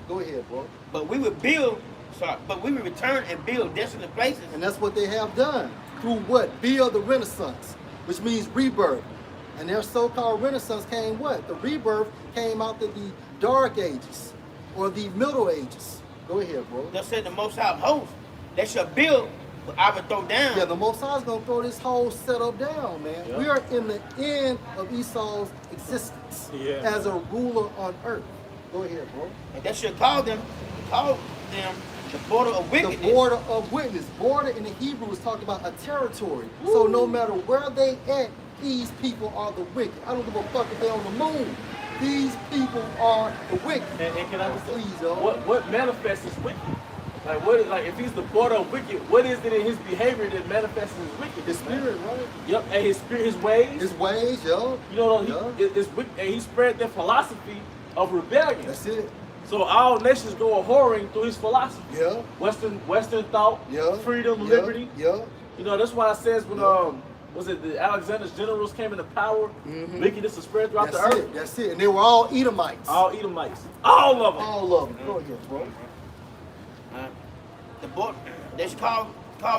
Go ahead, bro. but we will build, but we will return and build desolate places. And that's what they have done. Through what? Build the Renaissance, which means rebirth. And their so-called Renaissance came what? The rebirth came out of the Dark Ages or the Middle Ages. Go ahead, bro. Thus said the Most High of hosts, they shall build, but I will throw down. Yeah, the Most High is going to throw this whole setup down, man. Yep. We are in the end of Esau's existence as a ruler on earth. Go ahead, bro. And they shall call them the border of wickedness. The border of witness. Border in the Hebrew is talking about a territory. So no matter where they at, these people are the wicked. I don't give a fuck if they're on the moon. These people are the wicked. And can I just Please, yo. what manifests as wicked? Like what is if he's the border of wicked, what is it in his behavior that manifests as wicked? His spirit, right? Yep, and his spirit, his ways. His ways, yo. You know, Yeah. it's wicked, and he spread their philosophy of rebellion. That's it. So all nations go a whoring through his philosophy. Yeah. Western thought, Yeah. freedom, Yeah. liberty. Yeah. You know, that's why it says when Yeah. was it the Alexander's generals came into power, wickedness was spread throughout That's the earth. it. That's it. And they were all Edomites. All Edomites, all of them. All of them. Go ahead, bro. The border, they should call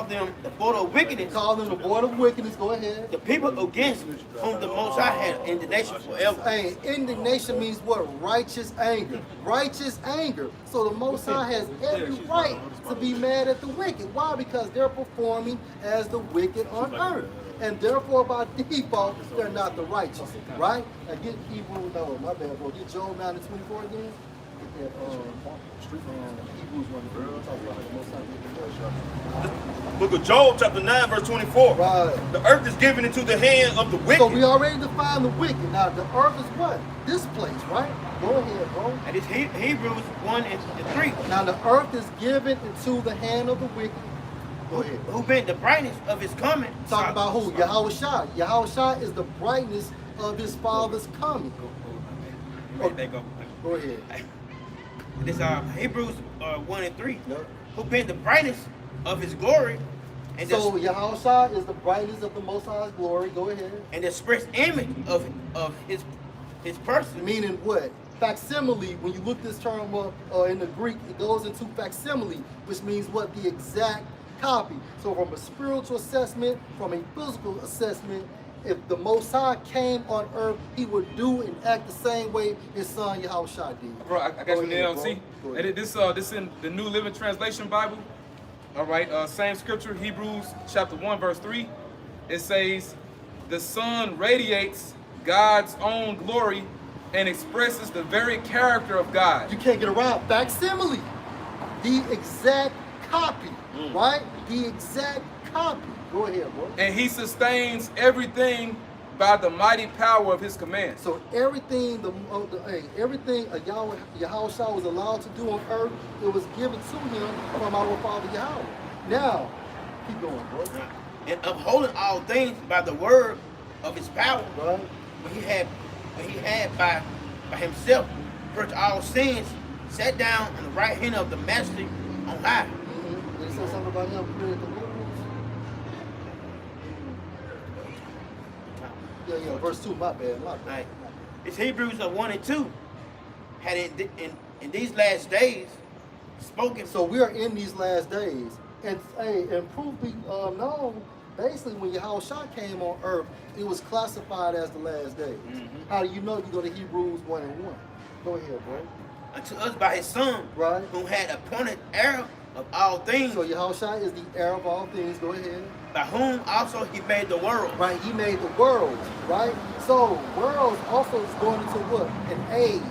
them the border of wickedness. Call them the border of wickedness. Go ahead. The people against whom the Most High had indignation forever. Hey, indignation means what? Righteous anger. Righteous anger. So the Most High has every right to be mad at the wicked. Why? Because they're performing as the wicked on earth. And therefore, by default, they're not the righteous. Right? Now get Hebrews, no, my bad, bro. Get Job 9 and 24 again. Get that, Hebrews 1 and 3. Talk about the Most High getting the Book of Job, chapter 9, verse 24. Right. The earth is given into the hand of the wicked. So we already defined the wicked. Now the earth is what? This place, right? Go ahead, bro. And it's Hebrews 1 and 3. Now the earth is given into the hand of the wicked. Go ahead. Who been the brightness of his coming. Talk about who? Yahweh Shah. Yahweh Shah is the brightness of his father's coming. There you go. Go ahead. This Hebrews 1 and 3. Yep. Who been the brightness of his glory, and So the, Yahushua is the brightness of the Most High's glory. Go ahead. and the express image of his person. Meaning what? Facsimile, when you look this term up in the Greek, it goes into facsimile, which means what? The exact copy. So from a spiritual assessment, from a physical assessment, if the Most High came on earth, he would do and act the same way his son Yahushua did. Bro, I got Go you ahead, nailed. bro. See, Go ahead. and this in the New Living Translation Bible. All right, same scripture, Hebrews chapter 1, verse 3. It says, the Son radiates God's own glory and expresses the very character of God. You can't get around facsimile, the exact copy, right? The exact copy. Go ahead, bro. And he sustains everything by the mighty power of his command. So everything everything Yahushua was allowed to do on earth, it was given to him from our Father Yahweh. Now, keep going, bro. And upholding all things by the word of his power, Right? when he had by himself purged all sins, sat down on the right hand of the Master on high. Mm-hmm. Did it say something about him creating the rules? Yeah, verse 2, my bad. Right. It's Hebrews 1 and 2. Had in these last days spoken. So we are in these last days. And proof be known, basically when Yahushua came on earth, it was classified as the last days. Mm-hmm. How do you know? You go to Hebrews 1 and 1. Go ahead, bro. Unto us by his Son, Right. whom had appointed heir of all things, So Yahushua is the heir of all things. Go ahead. by whom also he made the world. Right, he made the worlds, right? So worlds also is going into what? An age,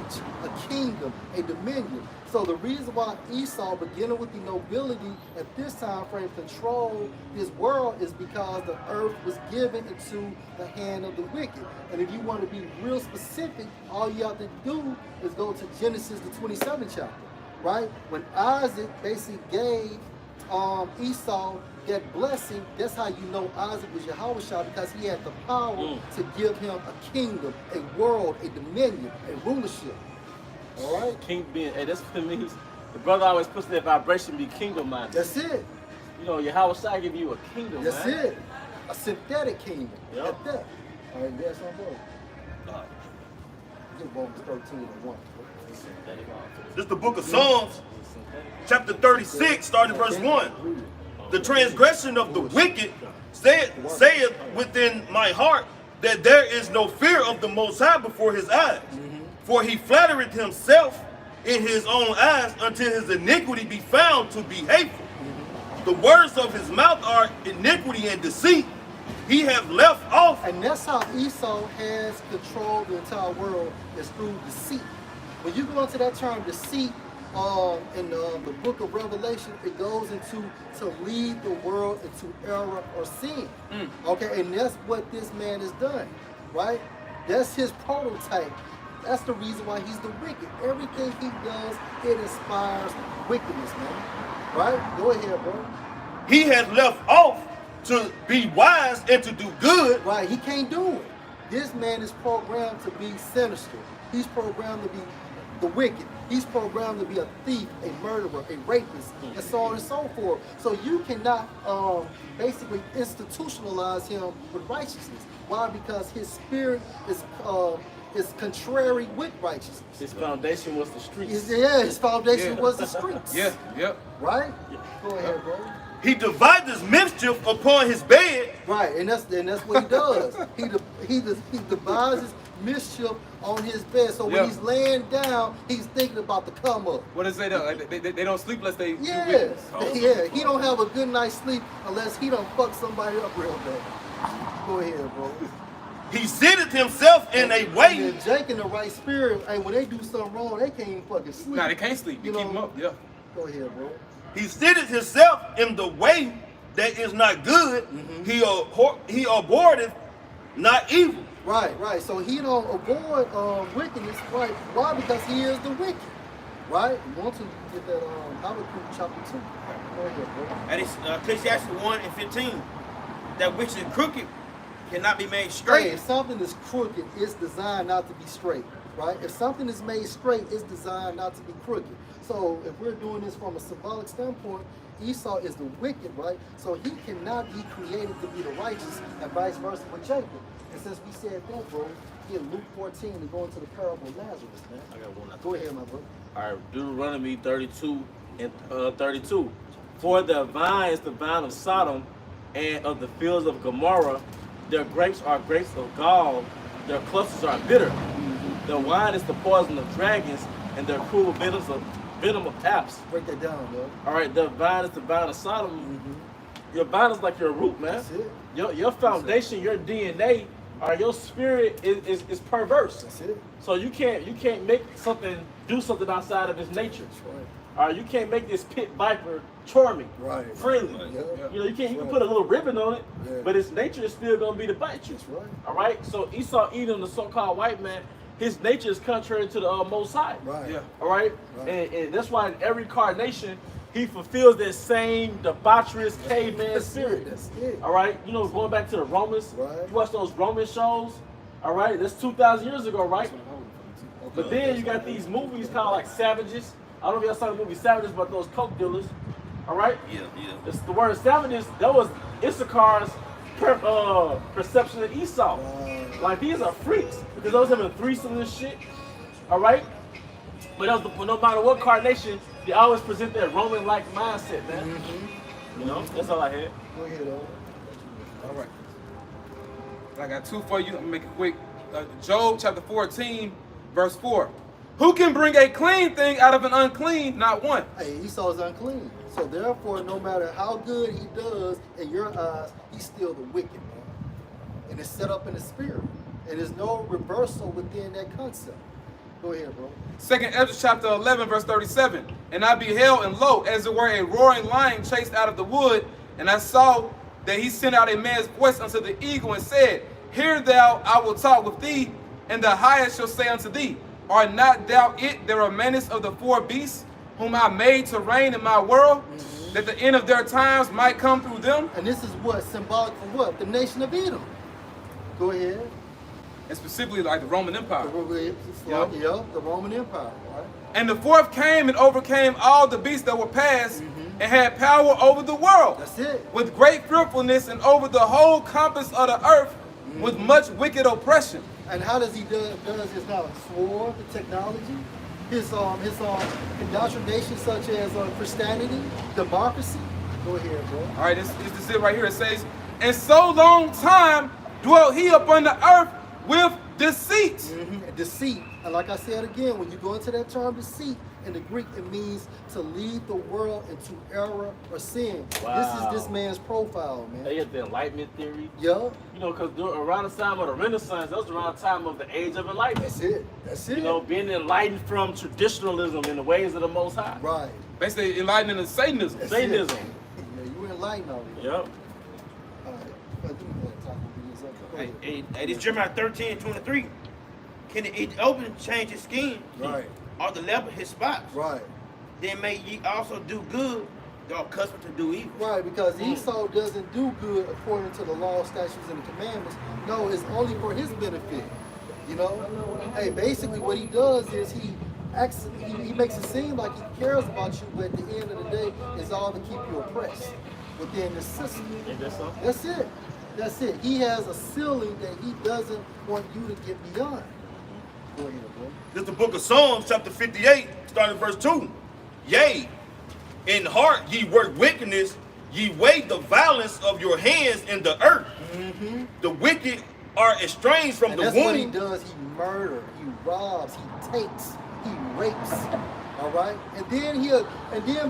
a kingdom, a dominion. So the reason why Esau, beginning with the nobility at this time frame, controlled this world is because the earth was given into the hand of the wicked. And if you want to be real specific, all you have to do is go to Genesis, the 27th chapter, right? When Isaac basically gave Esau that blessing, that's how you know Isaac was Yahushua, because he had the power to give him a kingdom, a world, a dominion, a rulership. All right? King being, hey, that's what it means. The brother always puts that vibration, be kingdom minded. That's it. You know, Yahweh give you a kingdom, That's man. it. A synthetic kingdom. Yep. At that. All right, that's on board. Get Romans 13 and 1. This is the book of Psalms, chapter 36, starting verse 1. The transgression of the wicked saith within my heart that there is no fear of the Most High before his eyes. For he flattereth himself in his own eyes until his iniquity be found to be hateful. The words of his mouth are iniquity and deceit. He hath left off. And that's how Esau has controlled the entire world, is through deceit. When you go into that term deceit, in the book of Revelation, it goes into to lead the world into error or sin. Okay, and that's what this man has done, right? That's his prototype. That's the reason why he's the wicked. Everything he does, it inspires wickedness, man. Right? Go ahead, bro. He has left off to be wise and to do good. Right, he can't do it. This man is programmed to be sinister. He's programmed to be the wicked. He's programmed to be a thief, a murderer, a rapist, and so on and so forth. So you cannot basically institutionalize him with righteousness. Why? Because his spirit is contrary with righteousness. His foundation was the streets. His foundation was the streets. Yeah, yep. Right? Go ahead, bro. He devises mischief upon his bed. Right, and that's what he does. He devises mischief on his bed. So when he's laying down, he's thinking about the come up. What is it? They don't sleep unless they do Yeah, wickedness. yeah. He don't have a good night's sleep unless he done fuck somebody up real bad. Go ahead, bro. He sitteth himself in a way. And Jake in the right spirit, hey, when they do something wrong, they can't even fucking sleep. Nah, they can't sleep. You keep them up. Yeah. Go ahead, bro. He sitteth himself in the way that is not good. He abhorreth not evil. Right. So he don't avoid wickedness. Right? Why? Because he is the wicked. Right? You want to get that Habakkuk chapter 2. Go ahead, bro. And it's Ecclesiastes 1 and 15. That which is crooked cannot be made straight. Hey, if something is crooked, it's designed not to be straight. right? If something is made straight, it's designed not to be crooked. So if we're doing this from a symbolic standpoint, Esau is the wicked, right? So he cannot be created to be the righteous, and vice versa with Jacob. And since we said that, bro, get Luke 14 and go into the parable of Lazarus, man. I got one. Go ahead, my bro. All right, Deuteronomy 32 and 32. For the vine is the vine of Sodom and of the fields of Gomorrah. Their grapes are grapes of gall. Their clusters are bitter. Their wine is the poison of dragons, and their cruel venom of apes. Break that down, bro. All right, the vine is the vine of Sodom. Your vine is like your root, man. That's it. Your foundation, your DNA, or your spirit is perverse. That's it. So you can't make something do something outside of its nature. That's right. Or you can't make this pit viper charming Right. freely. Yeah. You know, you can Right. put a little ribbon on it, Yeah. but its nature is still gonna be to bite you. That's right. All right. So Esau, Edom, the so-called white man, his nature is contrary to the Most High. Right. Yeah. All right. Right. And that's why in every carnation he fulfills that same debaucherous caveman That's spirit. it. That's it. All right. You know, going back to the Romans. Right. You watch those Roman shows. All right. That's 2,000 years ago, right? But then you got these movies called like Savages. I don't know if y'all saw the movie Savages about those coke dealers. All right? Yeah. It's the word Savages. That was Issachar's perception of Esau. Right. Like these are freaks because those having threesomes and shit. All right? But no matter what carnation, they always present that Roman-like mindset, man. You know? That's all I had. Go ahead, though. All right. I got two for you. I'm gonna make it quick. Job chapter 14, verse 4. Who can bring a clean thing out of an unclean? Not one. Hey, Esau is unclean. So therefore, no matter how good he does in your eyes, he's still the wicked man. And it's set up in the spirit. And there's no reversal within that concept. Go ahead, bro. 2nd Ezra chapter 11, verse 37. And I beheld, and lo, as it were a roaring lion chased out of the wood, and I saw that he sent out a man's voice unto the eagle and said, Hear thou, I will talk with thee, and the highest shall say unto thee, Art not thou it that remainest of the four beasts, whom I made to reign in my world, that the end of their times might come through them? And this is what? Symbolic for what? The nation of Edom. Go ahead. And specifically like the Roman Empire. The Roman Empire, right? And the fourth came and overcame all the beasts that were past, and had power over the world. That's it. With great fearfulness, and over the whole compass of the earth, with much wicked oppression. And how does he does his now? Sword, the technology, his indoctrination such as Christianity, democracy. Go ahead, bro. All right, this is it right here. It says, And so long time dwelt he upon the earth with deceit. Deceit. And like I said again, when you go into that term deceit, in the Greek, it means to lead the world into error or sin. Wow. This is this man's profile, man. They had the Enlightenment theory. Yeah. You know, because around the time of the Renaissance, that was around the time of the Age of Enlightenment. That's it. That's it. You know, being enlightened from traditionalism in the ways of the Most High. Right. Basically enlightening the Satanism. That's Satanism. Yeah, you were enlightened already. Yep. All right. Hey, this Jeremiah 13:23. Can the Ethiopian change his skin? Right. Or the leopard his spots? Right. Then may ye also do good, though accustomed to do evil. Right, because Esau doesn't do good according to the law, statutes, and the commandments. No, it's only for his benefit. You know? Hey, basically what he does is he makes it seem like he cares about you, but at the end of the day, it's all to keep you oppressed within the system. Ain't that something? That's it. That's it. He has a ceiling that he doesn't want you to get beyond. Go ahead, bro. This is the book of Psalms, chapter 58, starting verse 2. Yea, in heart ye work wickedness, ye weigh the violence of your hands in the earth. The wicked are estranged from And the that's womb. what he does. He murders, he robs, he takes, he rapes. All right, and then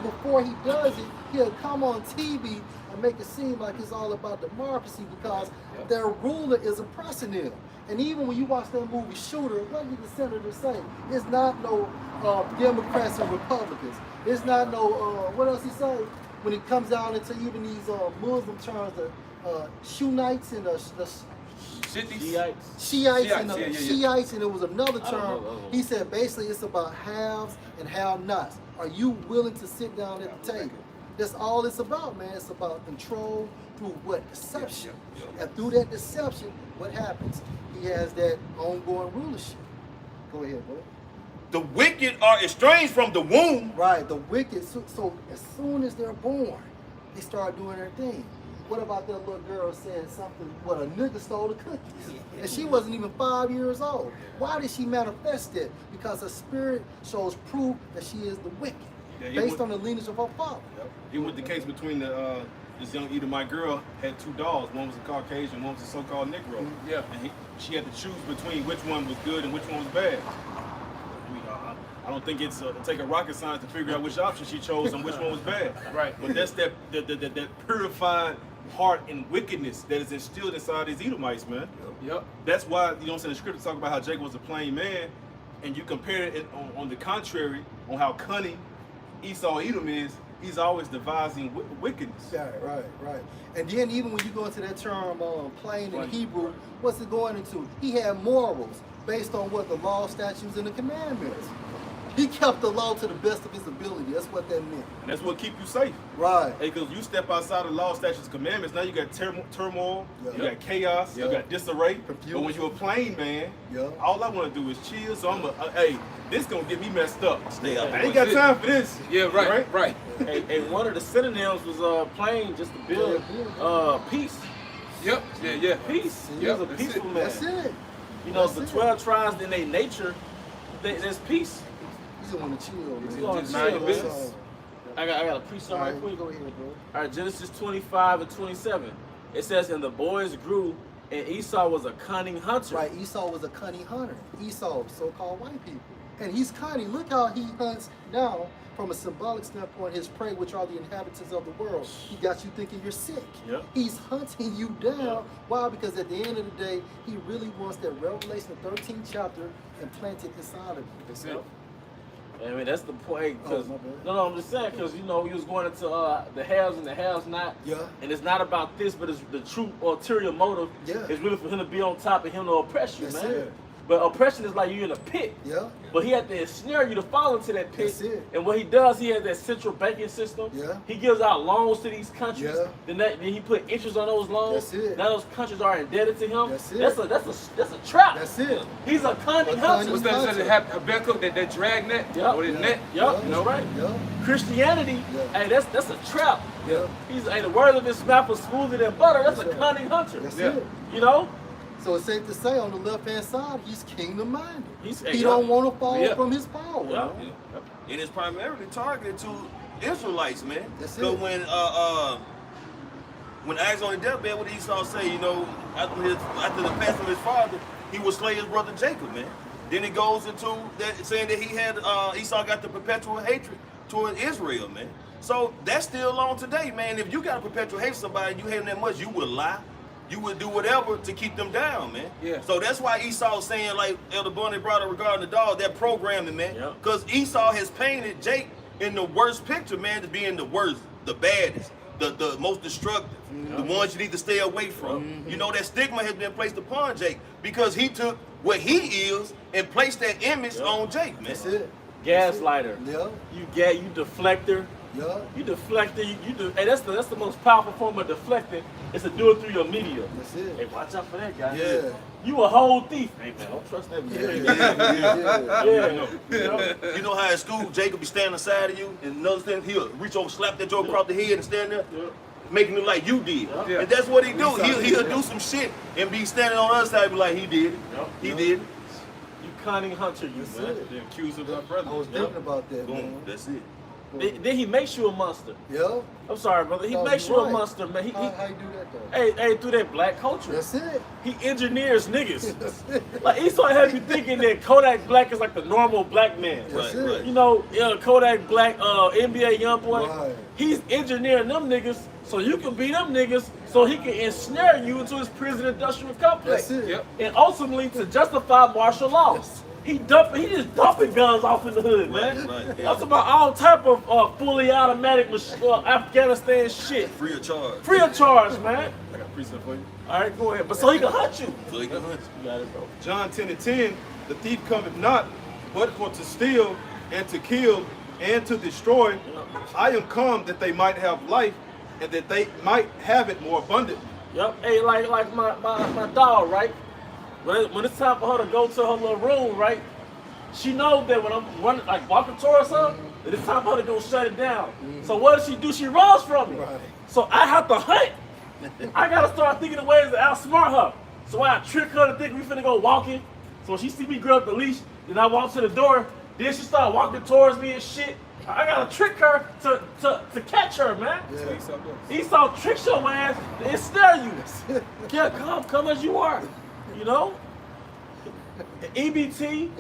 before he does it, he'll come on TV and make it seem like it's all about democracy because their ruler is oppressing them. And even when you watch that movie Shooter, what did the senator say? It's not no Democrats and Republicans. It's not no what else he say when it comes out into even these Muslim terms, the Shunites and the Shiites and the Shiites, and it was another term. He said basically it's about haves and have-nots. Are you willing to sit down at the table? That's all it's about, man. It's about control through what? Deception. And through that deception, what happens? He has that ongoing rulership. Go ahead, bro. The wicked are estranged from the womb. Right, the wicked. So as soon as they're born, they start doing their thing. What about that little girl saying something? What, a nigga stole the cookies, and she wasn't even 5 years old. Why did she manifest it? Because her spirit shows proof that she is the wicked, based on the lineage of her father. Yep. Even with the case between this young Edomite girl had 2 dogs. One was a Caucasian, one was a so-called Negro. Mm-hmm. Yeah. And she had to choose between which one was good and which one was bad. I don't think it's take a rocket science to figure out which option she chose and which one was bad. Right. But that's that purified heart and wickedness that is instilled inside these Edomites, man. Yep. That's why, you know what I'm saying, the scripture talk about how Jacob was a plain man, and you compare it on the contrary, on how cunning Esau Edom is, he's always devising wickedness. Right. And then even when you go into that term plain in Hebrew, what's it going into? He had morals based on what the law, statutes, and the commandments. He kept the law to the best of his ability. That's what that meant. And that's what keep you safe. Right. Hey, because you step outside of law, statutes, commandments, now you got turmoil, you got chaos, you got disarray. Confusion. But when you're a plain man, Yeah. all I want to do is chill. So hey, this gonna get me messed up. Stay up. I ain't got time for this. Yeah, right. And one of the synonyms was plain, just to build peace. Yep. Yeah. Peace. He Yep, was a that's peaceful it. man. That's it. You know, That's the it. 12 tribes in their nature, there's peace. He just want to chill, man. He's gonna Just chill, mind your man. business. I got a preach All something right, right quick. go ahead, bro. All right, Genesis 25 and 27. It says, and the boys grew, and Esau was a cunning hunter. Right, Esau was a cunning hunter. Esau, so-called white people. And he's cunning. Look how he hunts down, from a symbolic standpoint, his prey, which are the inhabitants of the world. He got you thinking you're sick. Yep. He's hunting you down. Yep. Why? Because at the end of the day, he really wants that Revelation 13th chapter implanted inside of you. That's it. I mean, that's the point. Cause, my bad. no, I'm just saying, because, you know, he was going into the haves and the haves not. Yeah. And it's not about this, but it's the true ulterior motive. Yeah. It's really for him to be on top and him to oppress you, That's man. it. But oppression is like you in a pit. Yeah. But he had to ensnare you to fall into that pit. That's it. And what he does, he has that central banking system. Yeah. He gives out loans to these countries. Yeah. Then he put interest on those loans. That's it. Now those countries are indebted to him. That's it. That's a trap. That's it. He's a cunning hunter. What's that? Habakkuk, that drag net? Yep. Or that net? Yep, Yeah. that's right. Yeah. Christianity, Yeah. hey, that's a trap. Yeah. The word of his mouth is smoother than butter. That's That's a right. cunning hunter. That's Yeah. it. You know? So it's safe to say on the left-hand side, he's kingdom-minded. He's- He don't want to fall Yeah. from his power. Yeah. And it's primarily targeted to Israelites, man. That's Because it. when Isaac on the deathbed, what did Esau say? You know, after the passing of his father, he would slay his brother Jacob, man. Then it goes into that saying that he had Esau got the perpetual hatred toward Israel, man. So that's still on today, man. If you got a perpetual hate for somebody, you hate them that much, you would lie. You would do whatever to keep them down, man. Yeah. So that's why Esau saying, like Elder Bunny brought up regarding the dog, that programming, man. Yeah. Because Esau has painted Jake in the worst picture, man, as being the worst, the baddest, the most destructive, the ones you need to stay away from. You know, that stigma has been placed upon Jake because he took what he is and placed that image on Jake, man. That's it. Gaslighter. Yeah. You deflector. Yeah. You deflector. Hey, that's the most powerful form of deflecting. Is to do it through your media. That's it. Hey, watch out for that guy. Yeah. You a whole thief. Hey man, don't trust that man. Yeah. You know how at school Jacob be standing aside of you and another thing, he'll reach over, slap that joke across the head and stand there, making it like you did. Yeah. And that's what he do. He'll do some shit and be standing on the other side and be like, he did it. He did it. You cunning hunter, you That's man. it. The accuser of our brother. I was thinking about that, Boom. man. That's it. Then he makes you a monster. Yeah. I'm sorry, brother. He No, makes you're you right. a monster, man. How you do that, though? Hey, through that black culture. That's it. He engineers niggas. That's it. Like Esau had you thinking that Kodak Black is like the normal black man. That's Right, it. right. You know, Kodak Black, NBA young boy. Right. He's engineering them niggas so you can be them niggas so he can ensnare you into his prison industrial complex. That's it. Yep. And ultimately to justify martial law. He just dumping guns off in the hood, man. Right, I'm yeah. talking about all type of fully automatic Afghanistan shit. Free of charge. Free of charge, man. I got a precept for you. All right, go ahead. But so he can hunt you. So he can hunt You got it, bro. John 10:10, the thief cometh not, but for to steal and to kill and to destroy. I am come that they might have life and that they might have it more abundantly. Yep. Hey, like my dog, right? When it's time for her to go to her little room, right? she knows that when I'm running, like walking towards her, that it's time for her to go shut it down. So what does she do? She runs from me. Right. So I have to hunt. I gotta start thinking of ways to outsmart her. So I trick her to think we finna go walking. So when she see me grab the leash, then I walk to the door. Then she start walking towards me and shit. I gotta trick her to catch her, man. Yeah. Esau tricks your ass to ensnare you. Yeah, come as you are. You know? EBT,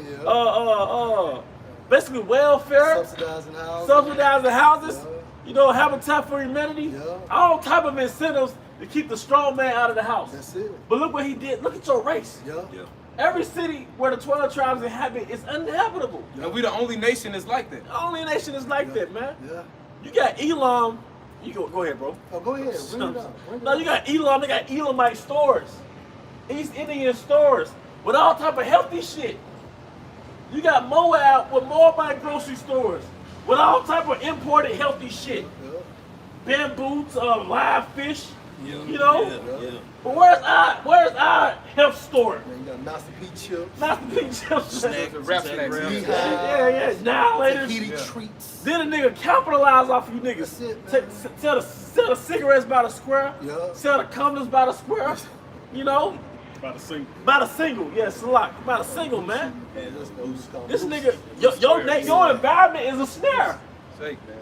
basically welfare, subsidizing houses, you know, Habitat for Humanity, Yeah. all type of incentives to keep the strong man out of the house. That's it. But look what he did. Look at your race. Yeah. Every city where the 12 tribes inhabit is uninhabitable. And we the only nation that's like that. The only nation is like that, man. Yeah. You got Elam. You go ahead, bro. Oh, go ahead. Bring it up. Bring it No, up. you got Elam. They got Elamite stores, East Indian stores with all type of healthy shit. You got Moab with Moabite grocery stores with all type of imported healthy shit. Yeah. Bamboo, live fish. You know. Yeah. But where's our health store? Man, you got Master P chips. Not the big chips. Snack, Rap snack, snacks. rap. Yeah. Now later. Heated treats. Then a nigga capitalize off you niggas. That's it, man. Sell the cigarettes by the square. Yeah. Sell the condoms by the square. You know? By the single. By the single. Yeah, it's a lot. By the single, man. Man, let's go. This nigga, your environment is a snare. Shake, man.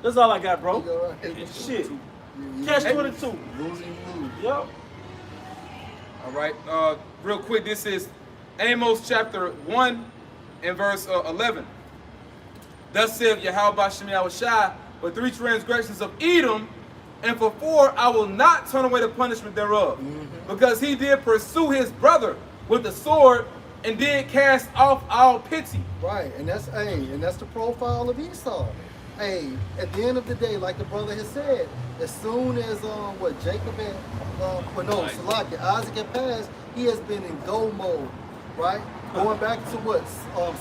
That's all I got, bro. All right. Shit. Catch 22. Losing. Yup. All right. Real quick, this is Amos chapter 1 and verse 11. Thus saith Yahweh Shem Yahushai, for 3 transgressions of Edom, and for 4 I will not turn away the punishment thereof. Because he did pursue his brother with the sword, and did cast off all pity. Right, and that's the profile of Esau. Hey, at the end of the day, like the brother has said, as soon as Jacob had Salaki, Isaac had passed, he has been in go mode, right? Going back to what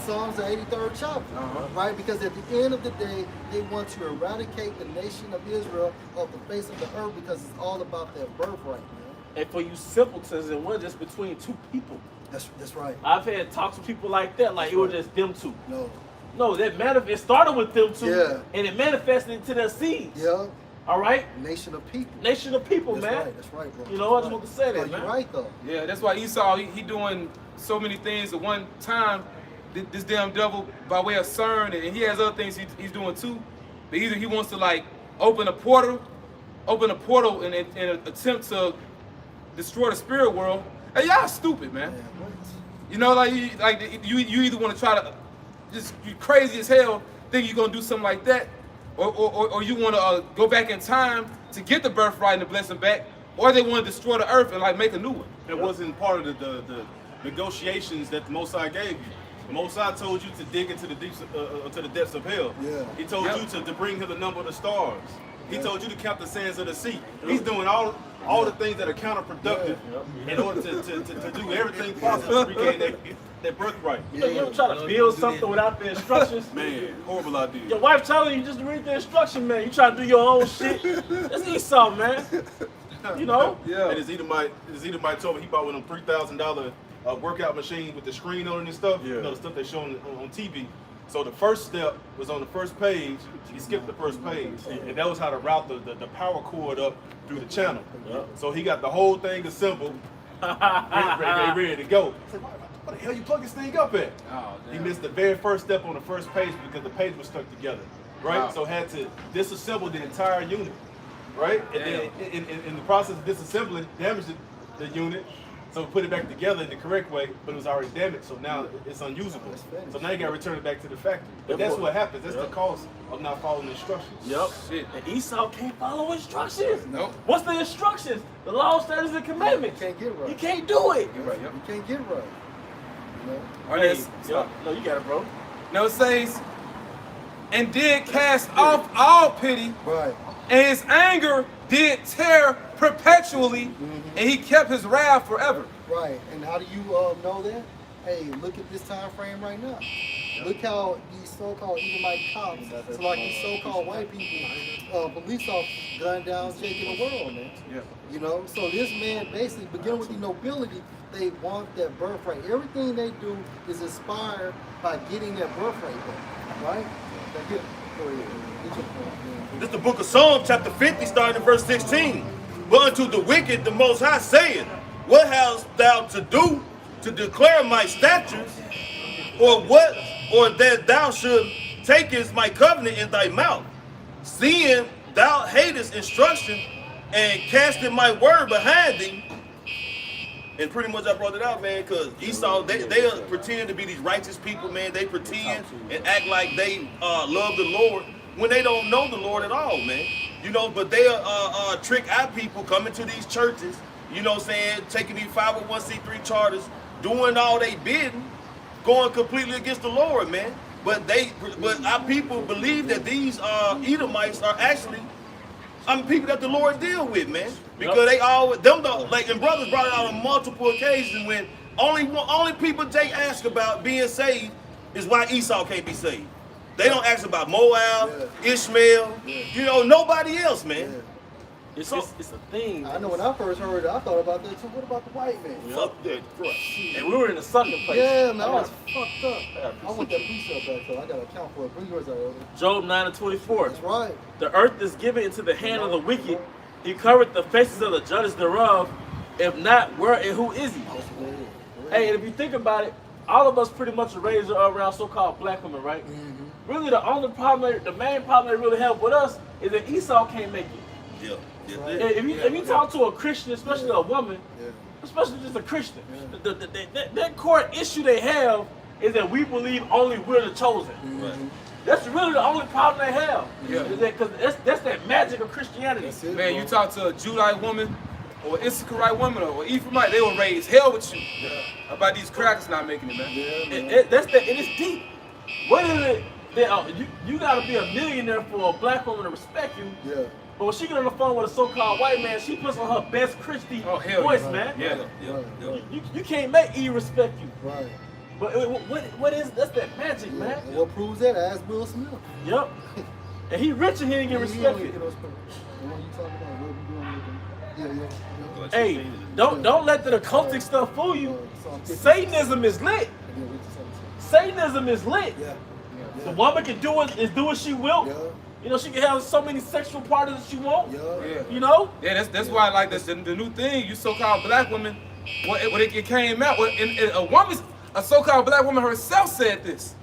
Psalms the 83rd chapter, right? Because at the end of the day, they want to eradicate the nation of Israel off the face of the earth because it's all about their birthright, man. And for you simpletons, it wasn't just between 2 people. That's right. I've had talks with people like that, like it was just them 2. No. It started with them 2, Yeah. and it manifested into their seeds. Yeah. All right? Nation of people. Nation of people, That's man. right. That's right, bro. You know, I just want to say that, You're man. right, though. Yeah, that's why Esau, he doing so many things at one time. This damn devil, by way of CERN, and he has other things he's doing too. But either he wants to like open a portal in an attempt to destroy the spirit world. Hey, y'all stupid, man. Man, what? You know, you either want to try to you crazy as hell, think you're gonna do something like that, or you want to go back in time to get the birthright and the blessing back, or they want to destroy the earth and like make a new one. It wasn't part of the negotiations that the Most High gave you. The Most High told you to dig into the deeps, to the depths of hell. Yeah. He told you to bring him the number of the stars. He told you to count the sands of the sea. He's doing all the things that are counterproductive in order to do everything possible to regain that birthright. You know, you ever try to build something without the instructions? Man, horrible idea. Your wife telling you just to read the instruction, man. You try to do your own shit. That's Esau, man. You know? Yeah. And his Edomite told me he bought one of them $3,000 workout machines with the screen on it and stuff. Yeah. You know, the stuff they show on TV. So the first step was on the first page. He skipped the first page, and that was how to route the power cord up through the channel. Yep. So he got the whole thing assembled, ready to go. I said, what the hell you plug this thing up at? Oh, He damn. missed the very first step on the first page because the page was stuck together, right? Wow. So had to disassemble the entire unit, right? And then in the process of disassembling, damaged the unit. So we put it back together in the correct way, but it was already damaged, so now it's unusable. So now you got to return it back to the factory. But that's what happens. That's the cost of not following the instructions. Yep. Shit. And Esau can't follow instructions. Nope. What's the instructions? The law, statutes, and commandments. You can't get right. You can't do it. You're right, yep. You can't get right. You know? All right, Yep. No, you got it, bro. Now it says, and did cast off all pity, Right. and his anger did tear perpetually, and he kept his wrath forever. Right. And how do you know that? Hey, look at this time frame right now. Look how these so-called Edomite cops, so like these so-called white people, police officers gunned down shaking the world, man. Yeah. You know, so this man basically, beginning with the nobility, they want that birthright. Everything they do is inspired by getting that birthright back, right? Go ahead. Get your point. This is the book of Psalms, chapter 50, starting in verse 16. But unto the wicked the Most High saith, what hast thou to do to declare my statutes, or that thou should takest my covenant in thy mouth, seeing thou hatest instruction and casting my word behind thee? And pretty much I brought it out, man, because Esau, they pretend to be these righteous people, man. They pretend and act like they love the Lord when they don't know the Lord at all, man. You know, but they trick our people coming to these churches, you know what I'm saying, taking these 501c3 charters, doing all they bidding, going completely against the Lord, man. But our people believe that these Edomites are actually people that the Lord deal with, man. Because they always, and brothers brought it out on multiple occasions when only people they ask about being saved is why Esau can't be saved. They don't ask about Moab, Ishmael, you know, nobody else, man. It's a thing. I know when I first heard it, I thought about that too. What about the white man? Fuck that crap. And we were in a sucking place. Yeah, man, I was fucked up. I want that piece up back though. I got to account for it. Bring yours out, Elder. Job 9:24. That's right. The earth is given into the hand of the wicked. He covered the faces of the judges thereof. If not, where and who is he? Hey, and if you think about it, all of us pretty much are raised around so-called black women, right? Really, the main problem they really have with us is that Esau can't make it. Yeah. If you talk to a Christian, especially a woman, especially just a Christian, that core issue they have is that we believe only we're the chosen. That's really the only problem they have. Because that's that magic of Christianity. Man, you talk to a Judite woman or Issacharite woman or Ephraimite, they will raise hell with you about these crackers not making it, man. And it's deep. What is it that you got to be a millionaire for a black woman to respect you? Yeah. But when she get on the phone with a so-called white man, she puts on her best Christy voice, man. You can't make E respect you. Right. But what is that's that magic, man? And what proves that? Ask Will Smith. Yep. And he rich and he didn't get respected. Hey, don't let the occultic stuff fool you. Satanism is lit. Satanism is lit. The woman can do what she will. You know, she can have so many sexual partners that she want. You know? Yeah, that's why like the new thing, you so-called black women, when it came out, a so-called black woman herself said this.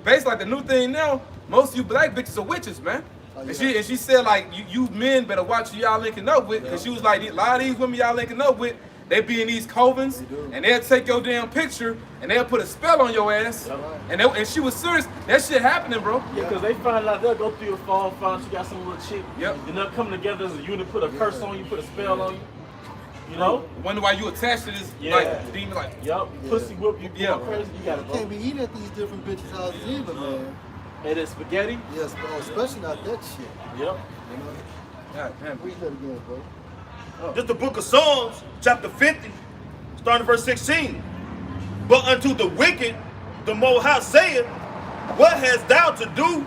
Basically, like the new thing now, most of you black bitches are witches, man. And she said like you men better watch who y'all linking up with, because she was like, a lot of these women y'all linking up with, they be in these covens, and they'll take your damn picture, and they'll put a spell on your ass. And she was serious. That shit happening, bro. Yeah, because they find out, they'll go through your phone, find you got some little chick, and they'll come together as a unit, put a curse on you, put a spell on you. You know? Wonder why you attached to this like demon, like pussy whip you, crazy. You gotta go. Can't be eating at these different bitches' houses either, man. And it's spaghetti. Yes, bro, especially not that shit. Yep. You know? God damn. Read that again, bro. This is the book of Psalms, chapter 50, starting verse 16. But unto the wicked, the Most High saith, what hast thou to do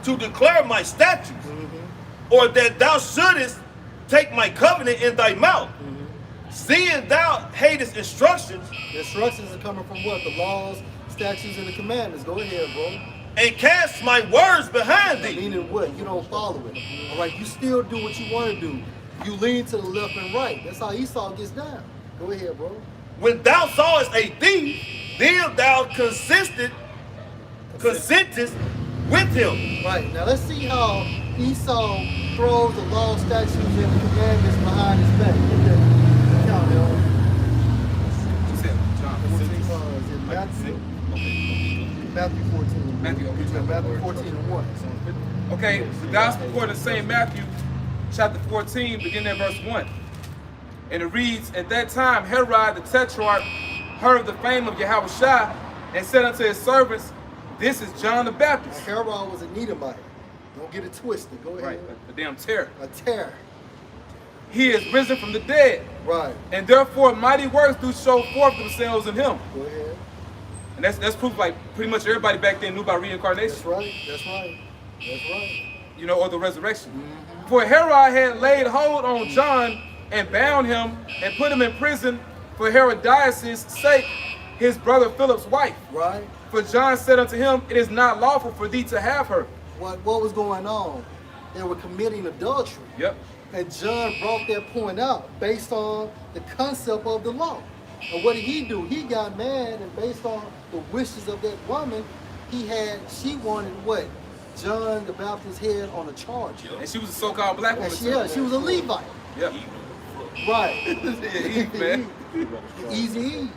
to declare my statutes, or that thou shouldest take my covenant in thy mouth, seeing thou hatest instructions? The instructions are coming from what? The laws, statutes, and the commandments. Go ahead, bro. And cast my words behind thee. Meaning what? You don't follow it. All right, you still do what you want to do. You lean to the left and right. That's how Esau gets down. Go ahead, bro. When thou sawest a thief, then thou consentest with him. Right. Now let's see how Esau throws the law, statutes, and the commandments behind his back. Get that count, y'all. She said John 14. Is it Matthew? Matthew 14. Matthew 14 and 1. Okay, the gospel according to St. Matthew, chapter 14, beginning at verse 1. And it reads, at that time Herod the Tetrarch heard of the fame of Yahushua and said unto his servants, this is John the Baptist. Herod was a Edomite. Don't get it twisted. Go ahead. Right, a damn terror. A terror. He is risen from the dead. Right. And therefore mighty works do show forth themselves in him. Go ahead. And that's proof like pretty much everybody back then knew about reincarnation. That's right. That's right. That's right. You know, or the resurrection. For Herod had laid hold on John and bound him and put him in prison for Herodias' sake, his brother Philip's wife. Right. For John said unto him, it is not lawful for thee to have her. What was going on? They were committing adultery. Yep. And John brought that point out based on the concept of the law. And what did he do? He got mad, and based on the wishes of that woman, she wanted what? John the Baptist's head on a charge. And she was a so-called black woman. She was a Levite. Yep. Right. Eve, man. Easy Eve.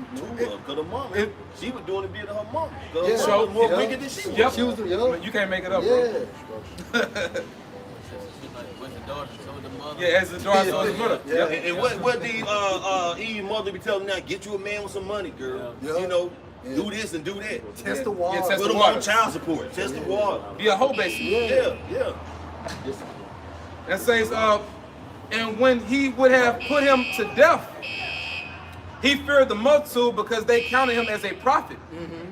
Cause her mama, she was doing it being her mama. Cause Yeah. her mama was more Yeah. wicked than she was. Yep. She was You can't make it up, yeah. bro. Yeah, as the daughter, so his mother. Yeah. Yep. And what the Eve mother be telling now? Get you a man with some money, girl. Yeah. You know, Yeah. do this and do that. Test the water. Yeah, test Put the them water. on child support. Test the water. Be a hoe, basically. Yeah. That says, and when he would have put him to death, he feared the multitude because they counted him as a prophet.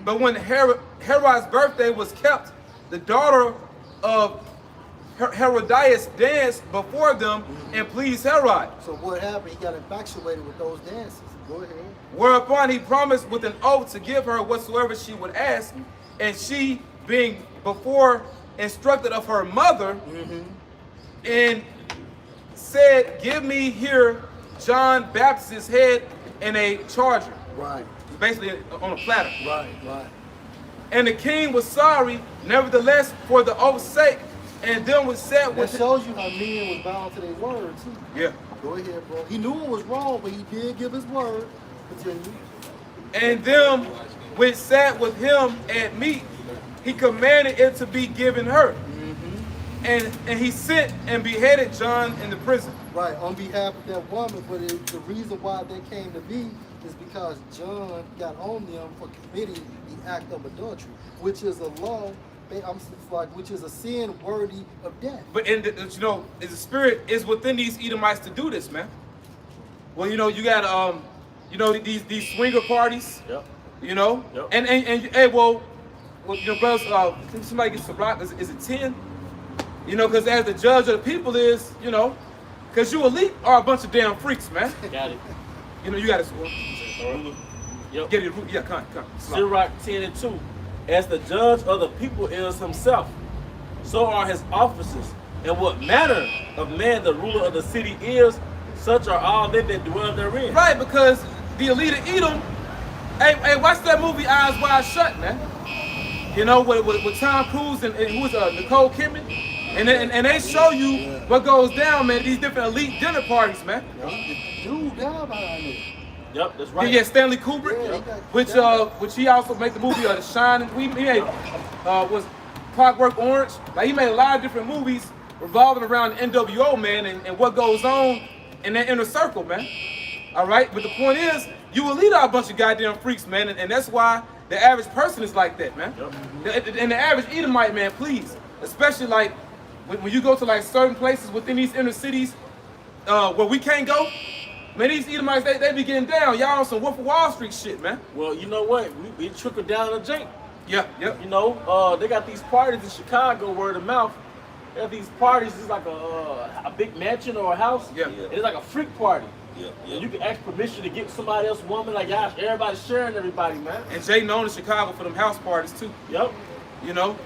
But when Herod's birthday was kept, the daughter of Herodias danced before them and pleased Herod. So what happened? He got infatuated with those dances. Go ahead. Whereupon he promised with an oath to give her whatsoever she would ask, and she, being before instructed of her mother, and said, give me here John Baptist's head in a charger. Right. Basically on a platter. Right. And the king was sorry, nevertheless, for the oath's sake, and then was set That with shows you how men was bound to their word too. Yeah. Go ahead, bro. He knew it was wrong, but he did give his word. Continue. And them which sat with him at meat, he commanded it to be given her. And he sent and beheaded John in the prison. Right, on behalf of that woman, but the reason why they came to be is because John got on them for committing the act of adultery, which is a law, which is a sin worthy of death. But the spirit is within these Edomites to do this, man. Well, you got these swinger parties. Yep. Yep. And hey, brothers, somebody gets to block. Is it 10? Because as the judge of the people is, because you elite are a bunch of damn freaks, man. Got it. You got to score. Yep. Get it. Yeah, come. Sirach 10:2. As the judge of the people is himself, so are his officers. And what manner of man the ruler of the city is, such are all they that dwell therein. Right, because the elite of Edom, hey, watch that movie Eyes Wide Shut, man. With Tom Cruise and who's Nicole Kidman. And they show you what goes down, man, these different elite dinner parties, man. Dude down behind it. Yep, that's right. Yeah, Stanley Kubrick, Yeah, which he also made the movie The Shining. He made was Clockwork Orange. Like he made a lot of different movies revolving around the NWO, man, and what goes on in that inner circle, man. All right, but the point is, you elite are a bunch of goddamn freaks, man, and that's why the average person is like that, man. Yep. And the average Edomite, man, please, especially like when you go to like certain places within these inner cities where we can't go, man, these Edomites, they be getting down. Y'all on some Wolf of Wall Street shit, man. Well, you know what? We trickled down to Jake. Yeah, yep. They got these parties in Chicago, word of mouth. They have these parties, it's like a big mansion or a house. Yeah. It's like a freak party. Yeah. And you can ask permission to get somebody else woman, like y'all, everybody sharing everybody, man. And Jay known in Chicago for them house parties too. Yep.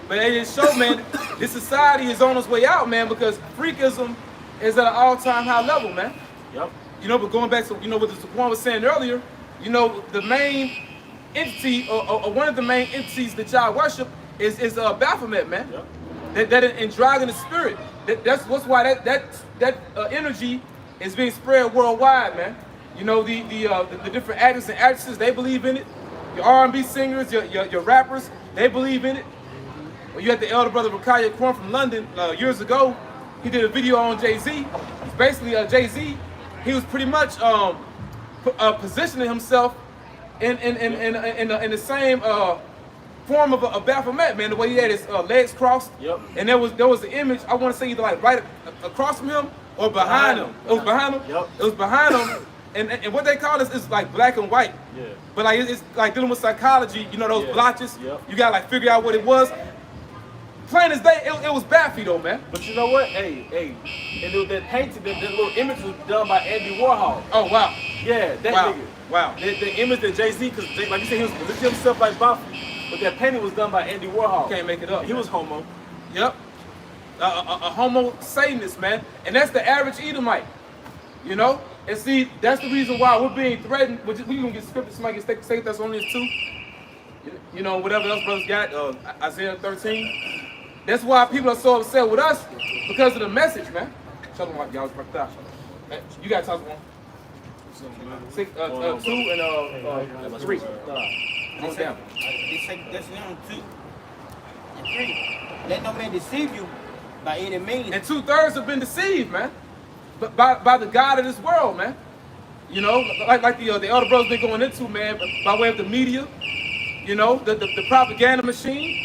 But it just show, man, this society is on its way out, man, because freakism is at an all-time high level, man. Yep. But going back to, what Zaquan was saying earlier, the main entity, or one of the main entities that y'all worship is Baphomet, man. Yep. That androgynous spirit. That's why that energy is being spread worldwide, man. The different actors and actresses, they believe in it. Your R&B singers, your rappers, they believe in it. You had the elder brother Rakaya Korn from London years ago. He did a video on Jay-Z. It's basically Jay-Z. He was pretty much positioning himself in the same form of a Baphomet, man. The way he had his legs crossed. Yep. And there was an image. I want to say either like right across from him or behind him. It was behind him. Yep. It was behind him. And what they call this is like black and white. Yeah. But like it's like dealing with psychology. Those Yeah. blotches. Yep. You gotta like figure out what it was. Plain as day, it was Baffy though, man. But you know what? Hey. And it was that painting, that little image was done by Andy Warhol. Oh wow. Yeah, that Wow. nigga. Wow. The image that Jay-Z, because like you said, he was positioning himself like Buffy, but that painting was done by Andy Warhol. Can't make it up. He was homo. Yep. A homo Satanist, man. And that's the average Edomite. You know? And see, that's the reason why we're being threatened. We're going to get scripted. Somebody get 2 Thessalonians 2. You know, whatever else brothers got. Isaiah 13. That's why people are so upset with us, because of the message, man. Show them what y'all worked out. You got to talk one. 2 and 3. Go down. They say that's down 2 and 3. Let no man deceive you by any means. And 2/3 have been deceived, man. But by the God of this world, man. You know, like the elder brothers been going into, man, by way of the media, you know, the propaganda machine,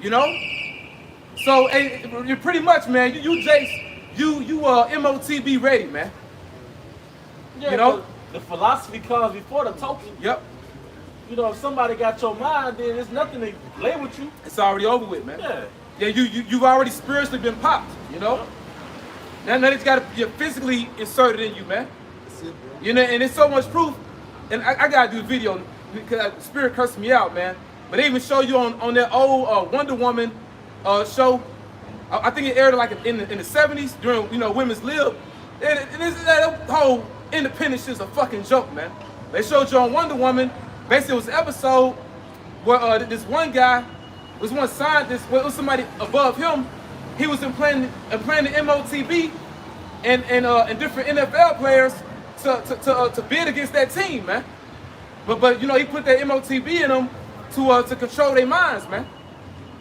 you know. So you're pretty much, man, you MOTB ready, man. Yeah, you know, the philosophy comes before the token. Yep. You know, if somebody got your mind, then there's nothing to play with you. It's already over with, man. Yeah. Yeah, you've already spiritually been popped, you know. Yep. Now it's got to be physically inserted in you, man. That's it, bro. You know, and it's so much proof. And I gotta do a video because the spirit cursed me out, man. But they even show you on that old Wonder Woman show. I think it aired like in the 70s during, you know, women's lib. And that whole independence is a fucking joke, man. They showed you on Wonder Woman. Basically, it was an episode where this one guy was one scientist. Well, it was somebody above him. He was implanting the MOTB and different NFL players to bid against that team, man. But you know, he put that MOTB in them to control their minds, man.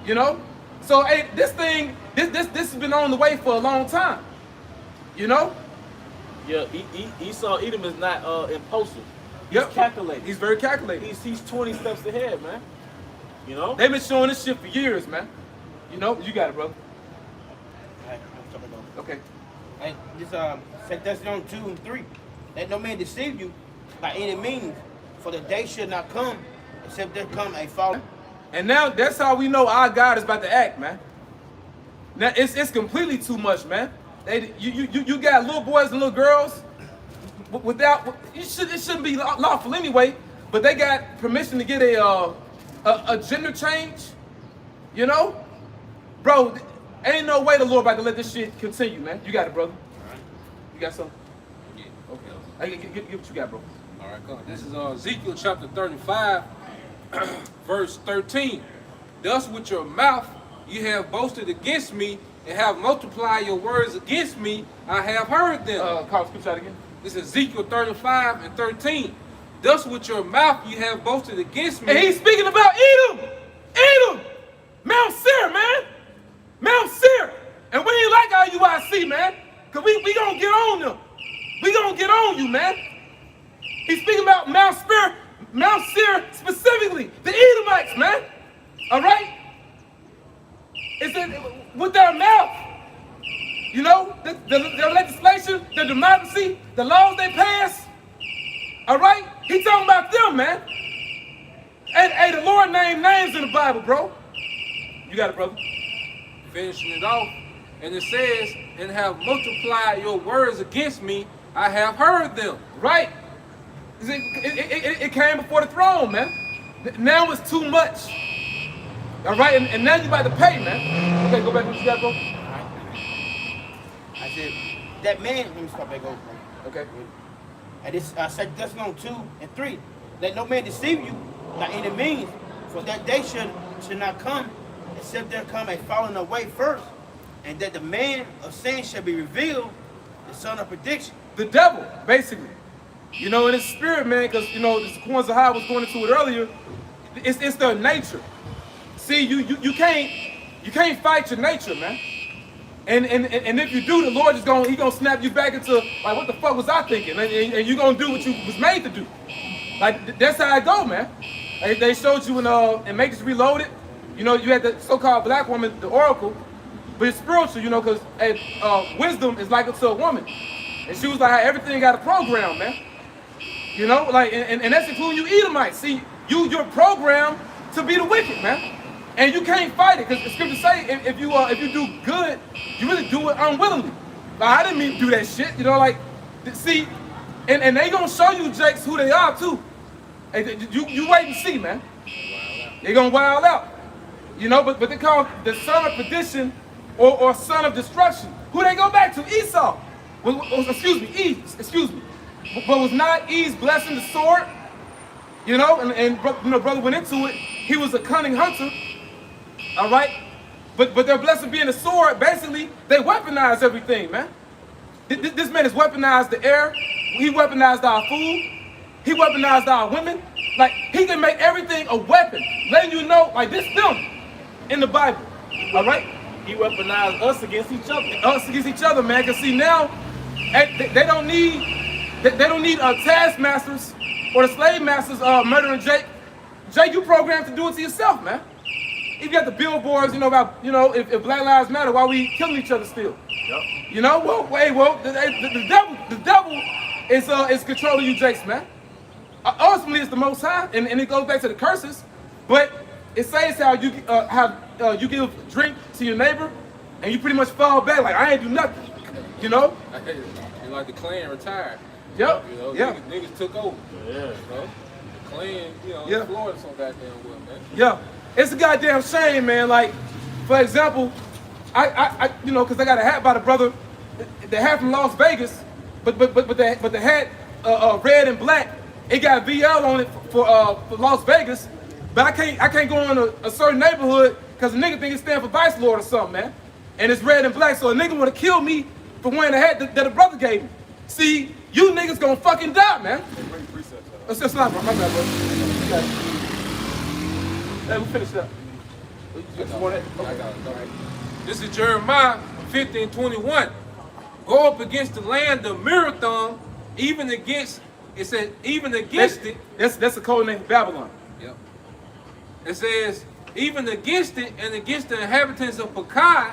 You know, so hey, this has been on the way for a long time. You know. Yeah, Esau Edom is not impulsive. He's Yep. calculated. He's very calculated. He's 20 steps ahead, man. You know? They've been showing this shit for years, man. You know, you got it, brother. Alright, I'm talking about. Okay. And this 2 Thessalonians 2 and 3. Let no man deceive you by any means, for the day should not come except there come a fall. And now that's how we know our God is about to act, man. Now it's completely too much, man. You got little boys and little girls without it shouldn't be lawful anyway, but they got permission to get a gender change. You know, bro, ain't no way the Lord about to let this shit continue, man. You got it, brother. You got something? Yeah. Okay. Get what you got, bro. All right, come on. This is Ezekiel chapter 35, verse 13. Thus with your mouth you have boasted against me, and have multiplied your words against me. I have heard them. Call scripture out again. This is Ezekiel 35 and 13. Thus with your mouth you have boasted against me. And he's speaking about Edom. Edom. Mount Seir, man. Mount Seir. And we ain't like our UIC, man. Because we going to get on them. We going to get on you, man. He's speaking about Mount Seir specifically. The Edomites, man. All right? It's with their mouth. You know, the legislation, the democracy, the laws they pass. All right? He's talking about them, man. Hey, the Lord named names in the Bible, bro. You got it, brother. Finishing it off. And it says, and have multiplied your words against me. I have heard them. Right? It came before the throne, man. Now it's too much. All right? And now you about to pay, man. Okay, go back to what you got, bro. I said, that man, let me start back over. Okay. And this 2 Thessalonians 2 and 3. Let no man deceive you by any means, for that day should not come, except there come a falling away first, and that the man of sin shall be revealed, the son of prediction. The devil, basically. You know, in his spirit, man, because, you know, the Quans of High was going into it earlier, it's their nature. See, you can't fight your nature, man. And if you do, the Lord is gonna snap you back into, like, what the fuck was I thinking? And you're gonna do what you was made to do. Like, that's how it go, man. They showed you in Matrix Reloaded, you know, you had the so-called black woman, the Oracle, but it's spiritual, you know, because wisdom is like to a woman. And she was like, everything got a program, man. You know, like, and that's including you Edomites. See, you're programmed to be the wicked, man. And you can't fight it, because the scriptures say if you do good, you really do it unwillingly. Like, I didn't mean to do that shit, you know, like, see, And they gonna show you, Jakes, who they are too. Hey, you wait and see, man. They gonna wild out. You know, but they call the son of perdition or son of destruction. Who they go back to? Esau. Excuse me, Eve. Excuse me. But was not Eve's blessing the sword? You know, and you know, brother went into it. He was a cunning hunter. All right. But their blessing being the sword, basically, they weaponized everything, man. This man has weaponized the air. He weaponized our food. He weaponized our women. Like, he can make everything a weapon. Letting you know, like, this them in the Bible. All right? He weaponized us against each other. Us against each other, man. Because see, now, they don't need taskmasters or the slave masters murdering Jake. Jake, you programmed to do it to yourself, man. If you got the billboards, you know, about, you know, if Black Lives Matter, why we killing each other still? Yep. You know, the devil is controlling you, Jakes, man. Ultimately, it's the Most High, and it goes back to the curses. But it says how you give drink to your neighbor, and you pretty much fall back like I ain't do nothing. You know? You like the Klan retired. Yep. You know, yeah. niggas took over. Yeah. You know? The Klan, you know, Yeah. Florida so goddamn well, man. Yeah. It's a goddamn shame, man. Like, for example, I you know, because I got a hat by the brother, the hat from Las Vegas, but the hat red and black. It got VL on it for Las Vegas, but I can't go in a certain neighborhood because a nigga think it stand for vice lord or something, man. And it's red and black, so a nigga want to kill me for wearing a hat that a brother gave me. See, you niggas gonna fucking die, man. Let's just not, my bad, bro. Hey, we finished up. This is Jeremiah 15:21. Go up against the land of Mirathon, even against, it says, even against it. That's a code name for Babylon. Yep. It says, even against it and against the inhabitants of Pakai,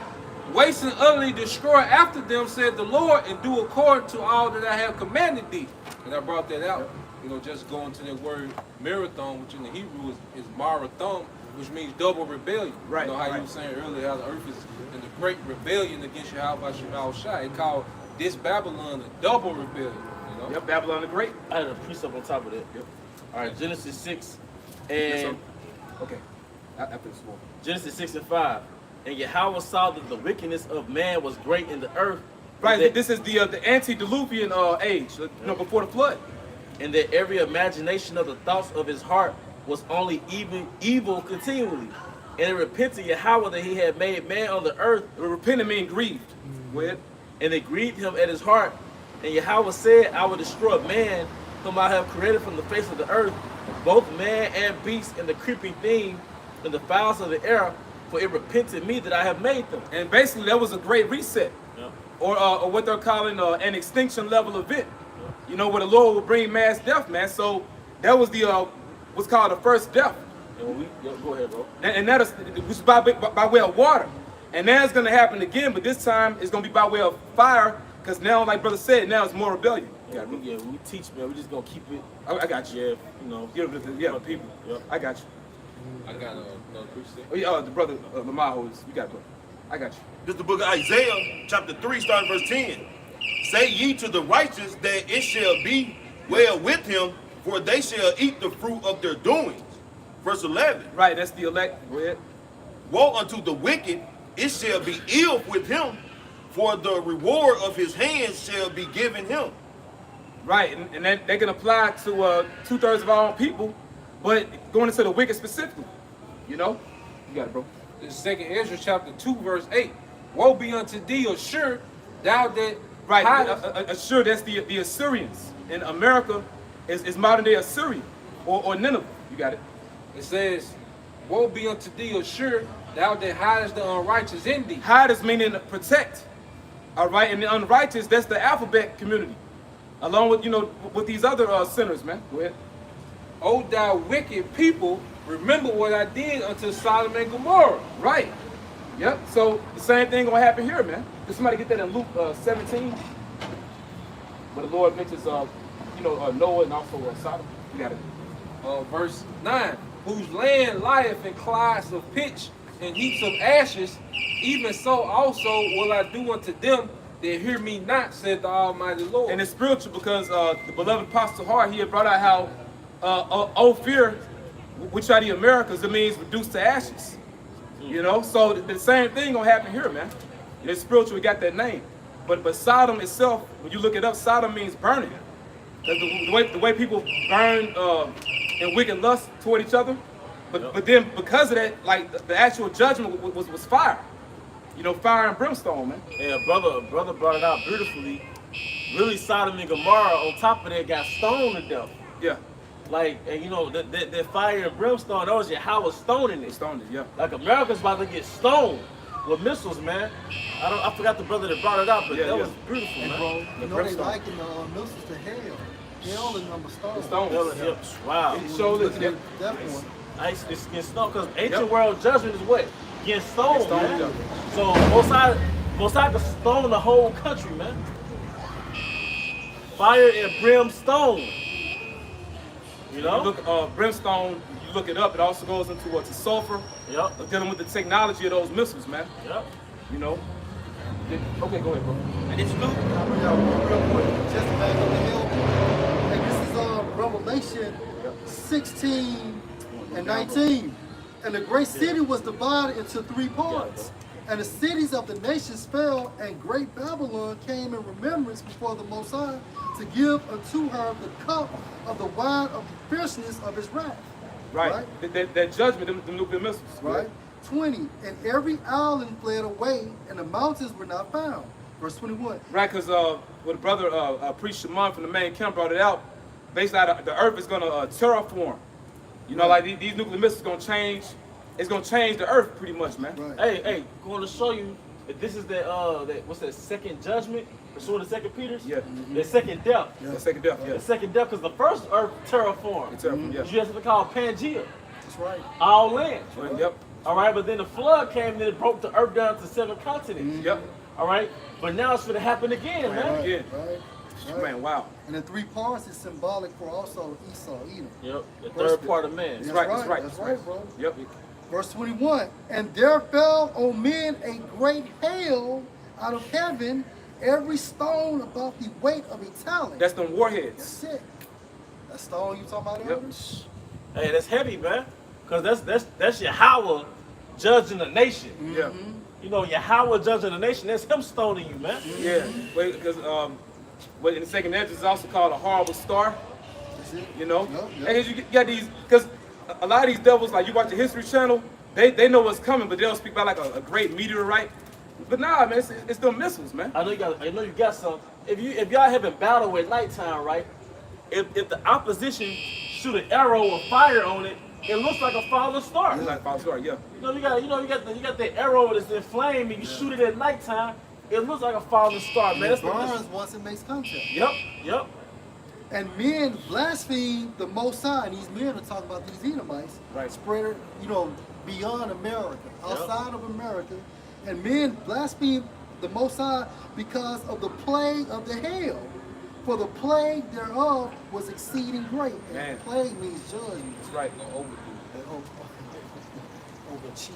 waste and utterly destroy after them, said the Lord, and do according to all that I have commanded thee. And I brought that out, you know, just going to the word Marathon, which in the Hebrew is Marathon, which means double rebellion. Right. You know how right. you were saying earlier, how the earth is in the great rebellion against Yahweh Shai. It called this Babylon a double rebellion. You know? Yep, Babylon the Great. I had a precept on top of that. Yep. All right, Genesis 6 Yes, and sir. Okay. After this one. Genesis 6 and 5. And Yahweh saw that the wickedness of man was great in the earth. Right. That, This is the antediluvian age, you know, before the flood. and that every imagination of the thoughts of his heart was only evil continually. And it repented Yahweh that he had made man on the earth. Repenting means grieved. With. And it grieved him at his heart. And Yahweh said, I will destroy man, whom I have created from the face of the earth, both man and beast, and the creeping thing, and the fowls of the air, for it repented me that I have made them. And basically, that was a great reset, Yeah. or what they're calling an extinction level event. You know, where the Lord will bring mass death, man. So that was the what's called the first death. And when go ahead, bro. And that is which is by way of water. And now it's going to happen again, but this time it's going to be by way of fire, because now, like brother said, now it's more rebellion. Yeah, we teach, man. We just gonna keep it. I got you. Yeah, you know. Yeah, people. Yep. I got you. I got another precept. Oh yeah, the brother Lamaho is. We got it. I got you. This is the book of Isaiah, chapter 3, starting verse 10. Say ye to the righteous that it shall be well with him, for they shall eat the fruit of their doings. Verse 11. Right, that's the elect. Go ahead. Woe unto the wicked, it shall be ill with him, for the reward of his hands shall be given him. Right, and they can apply to 2/3 of our own people, but going into the wicked specifically. You know? You got it, bro. This is 2nd Ezra chapter 2, verse 8. Woe be unto thee, Ashur, thou that Right, hidest. Ashur, that's the Assyrians. In America, is modern day Assyria, or Nineveh. You got it. It says, woe be unto thee, Ashur, thou that hidest the unrighteous in thee. Hide is meaning protect. All right, and the unrighteous, that's the alphabet community. Along with, you know, with these other sinners, man. Go ahead. O thou wicked people, remember what I did unto Sodom and Gomorrah. Right. Yep. So the same thing gonna happen here, man. Did somebody get that in Luke 17? Where the Lord mentions, you know, Noah and also Sodom. You got it. Verse 9. Whose land lieth in clods of pitch and heaps of ashes, even so also will I do unto them they hear me not, said the Almighty Lord. And it's spiritual because the beloved Apostle Hart, he had brought out how Ophir, which are the Americas, it means reduced to ashes. You know, so the same thing gonna happen here, man. It's spiritual, we got that name. But Sodom itself, when you look it up, Sodom means burning. The way people burn in wicked lust toward each other. But then because of that, like the actual judgment was fire. You know, fire and brimstone, man. Yeah, brother brought it out beautifully. Really, Sodom and Gomorrah, on top of that, got stoned to death. Yeah. Like, and you know, that fire and brimstone, that was Yahweh stoning it. Stoned it, yeah. Like, America's about to get stoned with missiles, man. I forgot the brother that brought it out, but that was beautiful, man. Bro, you know they brimstone. liking the missiles to hell. Hell is number stone. Stones. Yep. Wow. He showed us that. That one. It's getting stoned, because ancient world judgment is what? Getting stoned, Stoned, man. yeah. So, Most High could stone the whole country, man. Fire and brimstone. You know? You look brimstone, you look it up, it also goes into to sulfur. Yep. Dealing with the technology of those missiles, man. Yep. You know? Okay, go ahead, bro. And it's Luke. Real quick, just back on the hill. And this is Revelation 16 and 19. And the great city was divided into 3 parts. And the cities of the nations fell, and great Babylon came in remembrance before the Most High to give unto her the cup of the wine of the fierceness of his wrath. Right. That judgment, them nuclear missiles. Right? 20. And every island fled away, and the mountains were not found. Verse 21. Right, because what brother Priest Shimon from the main camp brought it out, basically the earth is going to terraform. You know, like these nuclear missiles going to change. It's going to change the earth pretty much, man. Right. Hey, going to show you that this is what's that, second judgment? Pursuing the second Peters? Yeah. The second death. The second death, yeah. The second death, because the first earth terraformed. It's terraformed, yeah. You have something called Pangea. That's right. All land. Right, yep. All right, but then the flood came and it broke the earth down to 7 continents. Yep. All right, but now it's going to happen again, man. Again. Right. Man, wow. And the 3 parts is symbolic for also Esau, Edom. Yep, the third part of man. That's right, right. that's right, That's that's right, right. bro. Yep. Verse 21. And there fell on men a great hail out of heaven, every stone about the weight of a talent. That's them warheads. That's it. That stone you talking about, Yep. elders? Hey, that's heavy, man. Because that's Yahweh judging the nation. Yeah. You know, Yahweh judging the nation, that's him stoning you, man. Yeah. Because in the second edge is also called a horrible star. That's it. You know? Yep. And you got these, because a lot of these devils, like you watch the History Channel, they know what's coming, but they'll speak about like a great meteorite. But nah, man, it's them missiles, man. I know you got some. If y'all having battle at nighttime, right? If the opposition shoot an arrow or fire on it, it looks like a falling star. It's like false star, yeah. You got the arrow that's in flame, and you shoot it at nighttime, it looks like a falling star, man. And That's it what burns once it makes contact. Yep. And men blaspheme the Most High, and these men are talking about these Edomites, Right. spread, beyond America, outside of America. And men blaspheme the Most High because of the plague of the hail. For the plague thereof was exceeding great. And Man. plague means judgment. That's right. Overachieve.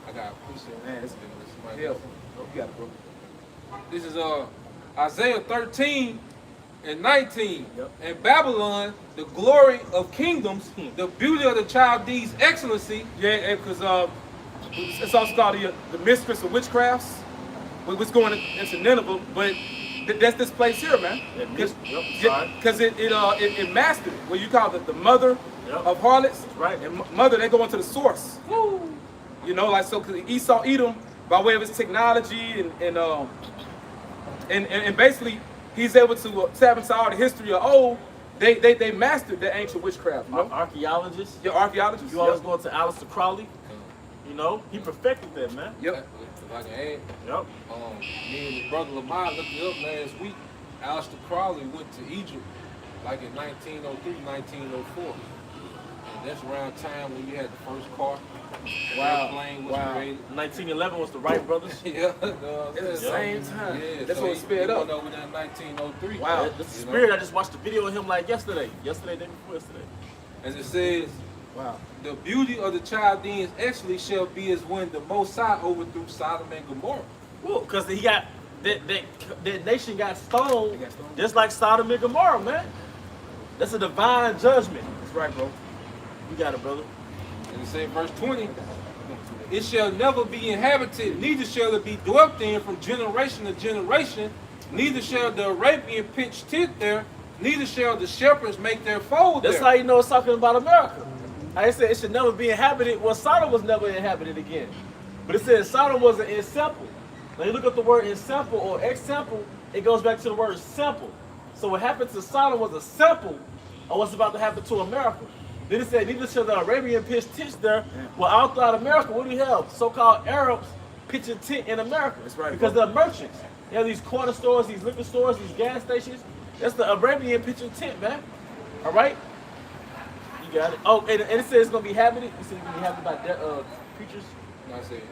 I got a precept. Man, it's Somebody hell. else. You got it, bro. This is Isaiah 13 and 19. Yep. And Babylon, the glory of kingdoms, the beauty of the Chaldees' excellency. Yeah, because it's also called the mistress of witchcrafts, which going into Nineveh, but that's this place here, man. Because it mastered it. What you call it, the mother of harlots. Right. And mother, they go into the source. Woo. You know, like so, because Esau, Edom, by way of his technology and basically he's able to tap into all the history of old. They mastered the ancient witchcraft. You know? Archaeologists. Your archaeologists. You always going to Aleister Crowley. You know, he perfected that, man. Yep. If I can add, Yep. me and his brother Lamar looked it up last week. Aleister Crowley went to Egypt like in 1903, 1904. And that's around time when you had the first car. Airplane was created. 1911 was the Wright brothers. Yeah, At the same time. Yeah, That's so what he sped up. went over there in 1903. Wow. That's the spirit. I just watched the video of him like yesterday. Day before yesterday. As it says, Wow. the beauty of the Chaldeans actually shall be as when the Most High overthrew Sodom and Gomorrah. Well, because he got that nation got stoned, just like Sodom and Gomorrah, man. That's a divine judgment. That's right, bro. You got it, brother. And it says verse 20, it shall never be inhabited, neither shall it be dwelt in from generation to generation, neither shall the Arabian pitch tent there, neither shall the shepherds make their fold That's there. how you know it's talking about America. I said it should never be inhabited. Well, Sodom was never inhabited again. But it says Sodom was an example. When you look up the word example or example, it goes back to the word simple. So what happened to Sodom was a sample of what's about to happen to America. Then it said, neither shall the Arabian pitch tent there. Well, all throughout America, what do you have? So-called Arabs pitching tent in America. That's right, Because bro. they're merchants. They have these corner stores, these liquor stores, these gas stations. That's the Arabian pitching tent, man. All right? You got it. Oh, and it says it's going to be habited. It says it's going to be habited by creatures. And I said,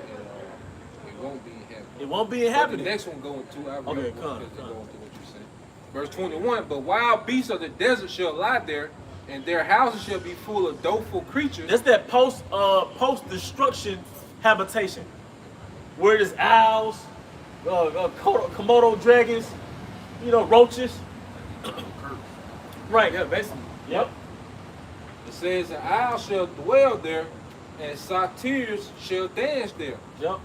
it won't be inhabited. It won't be But inhabited. the next one going to, I Okay, read come. what you're saying. Verse 21, but wild beasts of the desert shall lie there, and their houses shall be full of doleful creatures. That's that post-destruction habitation. Where there's owls, Komodo dragons, roaches. Right. Yeah, basically. Yep. It says, an owl shall dwell there, and satyrs shall dance there. Yep.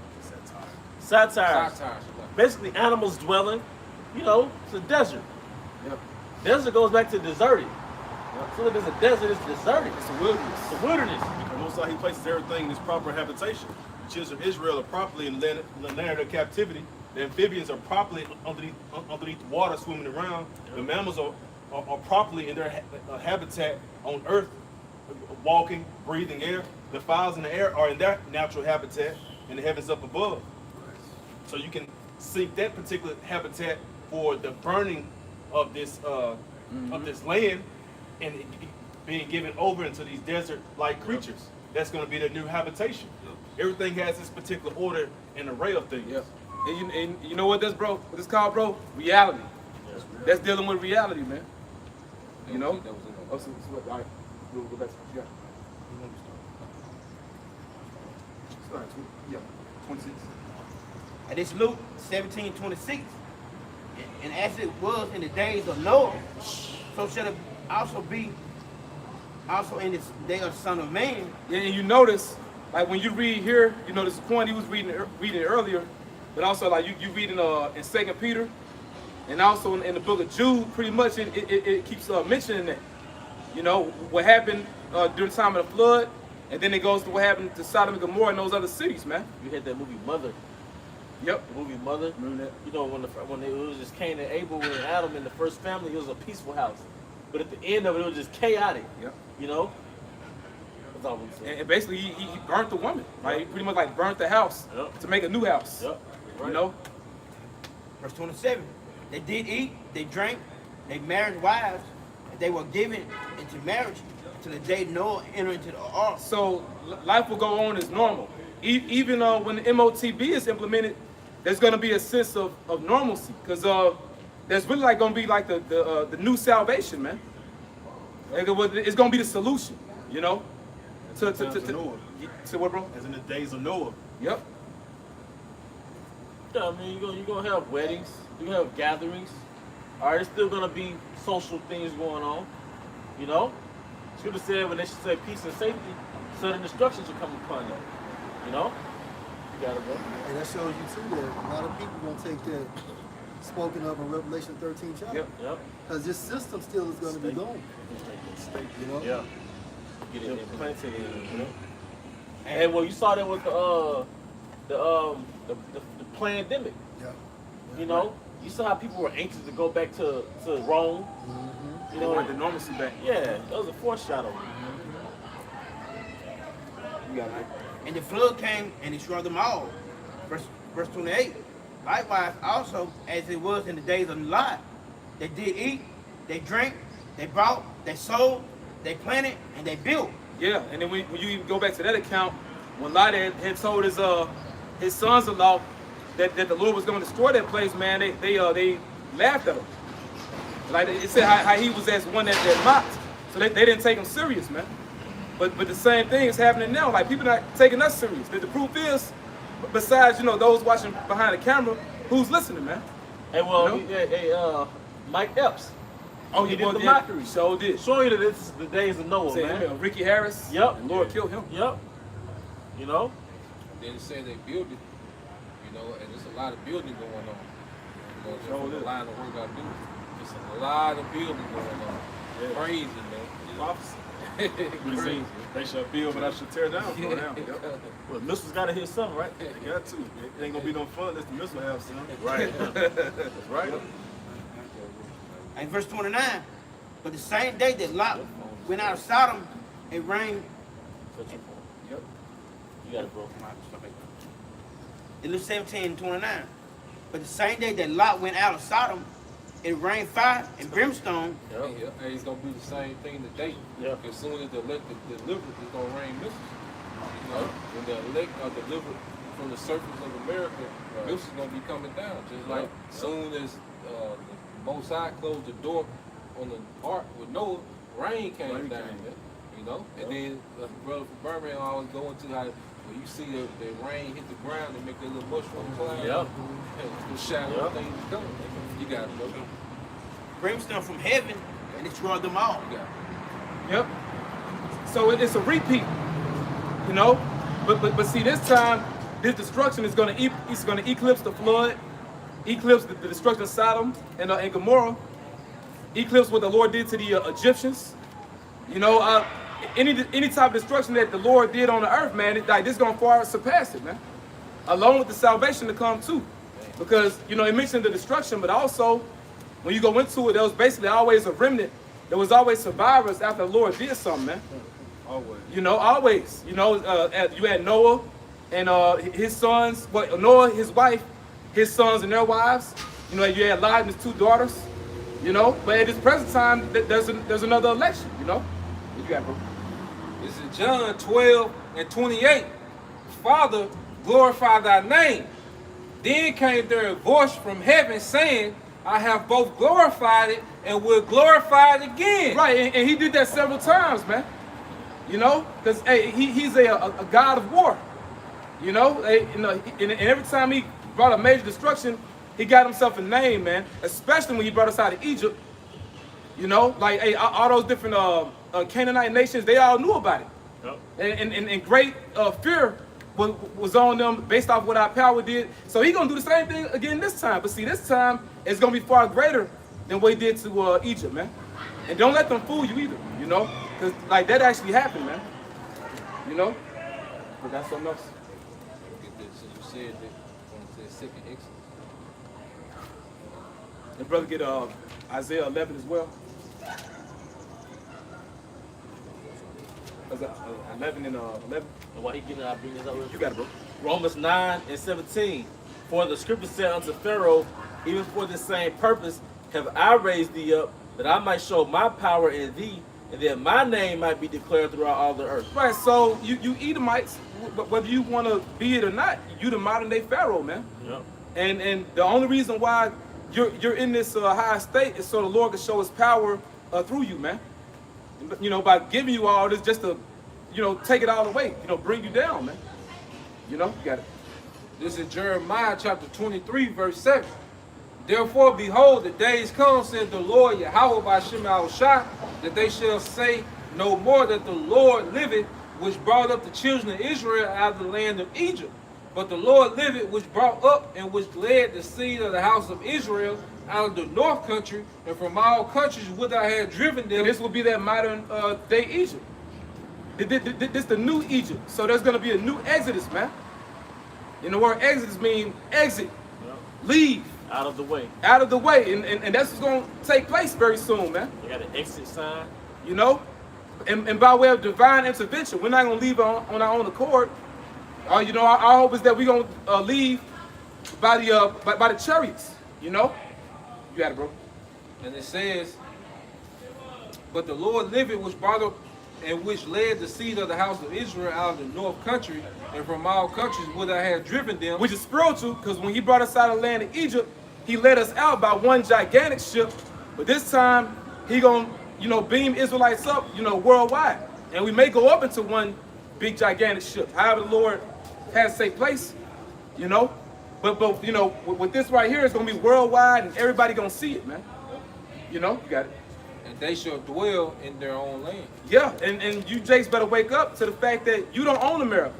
Satires. Satires. Basically, animals dwelling. It's a desert. Yep. Desert goes back to deserted. So if there's a desert, it's deserted. It's a wilderness. It's a wilderness. And most of he places everything in its proper habitation. The children of Israel are properly in the land of captivity. The amphibians are properly underneath the water swimming around. The mammals are properly in their habitat on earth, walking, breathing air. The fowls in the air are in their natural habitat in the heavens up above. So you can seek that particular habitat for the burning of this land and it being given over into these desert-like creatures. That's going to be their new habitation. Everything has this particular order and array of things. Yeah. And you know what that's, bro? What it's called, bro? Reality. That's dealing with reality, man. You know? That was it. Oh, so all right. We'll go back to yeah. Sorry, yeah. 26. And it's Luke 17:26. And as it was in the days of Noah, so shall it also be also in this day of the Son of Man. Yeah, and you notice, like when you read here, this point he was reading earlier, but also like you read in 2 Peter, and also in the book of Jude, pretty much it keeps mentioning that. What happened during the time of the flood, and then it goes to what happened to Sodom and Gomorrah and those other cities, man. You had that movie Mother. Yep. The movie Mother. Remember that? When it was just Cain and Abel and Adam in the first family, it was a peaceful house. But at the end of it, it was just chaotic. Yep. That's all I'm saying. And basically he burnt the woman, right? He pretty much like burnt the house to make a new house. Yep. Right. Verse 27. They did eat, they drank, they married wives, and they were given into marriage till the day Noah entered into the ark. So life will go on as normal. Even when the MOTB is implemented, there's going to be a sense of normalcy because there's really like going to be like the new salvation, man. Like it's going to be the solution, To what, bro? As in the days of Noah. Yep. Yeah, I mean, you're gonna have weddings, you're gonna have gatherings. All right, there's still gonna be social things going on. Scripture said when they should say peace and safety, sudden destruction should come upon them. You got it, bro. And that shows you too that a lot of people won't take that spoken of in Revelation 13 chapter. Yep. Because this system still is going to be gone. Yeah. Get it implanted in. And when you saw that with the pandemic, you saw how people were anxious to go back to Rome. They want the normalcy back. Yeah, that was a foreshadow. You got it. And the flood came and destroyed them all. Verse 28. Likewise, also, as it was in the days of Lot, they did eat, they drank, they bought, they sold, they planted, and they built. Yeah, and then when you even go back to that account, when Lot had told his sons-in-law that the Lord was going to destroy that place, man, they laughed at him. Like it said how he was as one that mocked. So they didn't take him serious, man. But the same thing is happening now. Like people not taking us serious. The proof is, besides those watching behind the camera, who's listening, man? Hey, well, You know? Mike Epps. Oh, He did was the yeah, mockery. So did. Showing you that this is the days of Noah, Say man. him, Ricky Harris. Yep. And Lord killed him. Yep. You know? Then it said they build it, you know, and there's a lot of building going on. You know, just from the line of work I do, there's a lot of building going on. Yeah. Crazy, man. Prophecy. Crazy. They shall build, but I shall tear down. Throw down. Yep. Well, missiles got to hit something, right? They got to. It ain't gonna be no fun unless the missile have some. Right. That's right. And verse 29, but the same day that Lot went out of Sodom, it rained. Yep. You got it, bro. In Luke 17:29, but the same day that Lot went out of Sodom, it rained fire and brimstone. Yeah, and it's gonna be the same thing today. Yeah. As soon as the elect are delivered, it's gonna rain missiles. You know, when the elect are delivered from the surface of America, missiles gonna be coming down. Just like soon as the Most High closed the door on the ark with Noah, rain came down. Man, you know, and then brother from Birmingham always go into how when you see the rain hit the ground and make that little mushroom cloud. Yep. The shadow of things coming. You got it, brother. Brimstone from heaven and destroyed them all. You got it. Yep. So it's a repeat, you know. But see, this time, this destruction is going to eclipse the flood, eclipse the destruction of Sodom and Gomorrah, eclipse what the Lord did to the Egyptians. You know, any type of destruction that the Lord did on the earth, man, this is going to far surpass it, man. Along with the salvation to come too, because you know it mentioned the destruction, but also when you go into it, there was basically always a remnant. There was always survivors after the Lord did something, man. Always. You know, always. You know, you had Noah and his sons. Well, Noah, his wife, his sons and their wives. You know, you had Lot and his two daughters. You know, but at this present time, there's another election. You know, what you got, bro? This is John 12:28. Father, glorify thy name. Then came there a voice from heaven saying, I have both glorified it and will glorify it again. Right, and he did that several times, man. You know, because hey, he's a God of war. You know, and every time he brought a major destruction, he got himself a name, man. Especially when he brought us out of Egypt. You know, like hey, all those different Canaanite nations, they all knew about it. Yep. And great fear was on them based off what our power did. So he's gonna do the same thing again this time. But see, this time it's gonna be far greater than what he did to Egypt, man. And don't let them fool you either, you know, because like that actually happened, man. You know, but that's something else. Get this. So you said that when it says second Exodus. And brother, get Isaiah 11 as well. 11 and 11. And while he getting it, I bring this up. You got it, bro. Romans 9:17. For the scripture said unto Pharaoh, even for this same purpose have I raised thee up, that I might show my power in thee, and that my name might be declared throughout all the earth. Right, so you Edomites, whether you want to be it or not, you the modern day Pharaoh, man. Yep. And the only reason why you're in this high state is so the Lord can show his power through you, man. You know, by giving you all this just to, you know, take it all away, you know, bring you down, man. You know, you got it. This is Jeremiah chapter 23, verse 7. Therefore, behold, the days come, said the Lord Yahweh by Shem Shah, that they shall say no more that the Lord liveth, which brought up the children of Israel out of the land of Egypt. But the Lord liveth, which brought up and which led the seed of the house of Israel out of the north country, and from all countries whither I had driven them. And this will be that modern day Egypt. This the new Egypt. So there's going to be a new Exodus, man. And the word Exodus means exit, leave. Out of the way. Out of the way. And that's what's going to take place very soon, man. You got an exit sign. You know? And by way of divine intervention, we're not going to leave on our own accord. You know, our hope is that we're going to leave by the chariots, you know? You got it, bro. And it says, but the Lord liveth, which brought up and which led the seed of the house of Israel out of the north country, and from all countries whither I had driven them. Which is spiritual, because when he brought us out of the land of Egypt, he led us out by one gigantic ship. But this time, he gonna, you know, beam Israelites up, you know, worldwide. And we may go up into one big gigantic ship. However the Lord has to take place, you know. But you know, with this right here, it's gonna be worldwide, and everybody gonna see it, man. You know, you got it. And they shall dwell in their own land. Yeah, and you Jakes better wake up to the fact that you don't own America.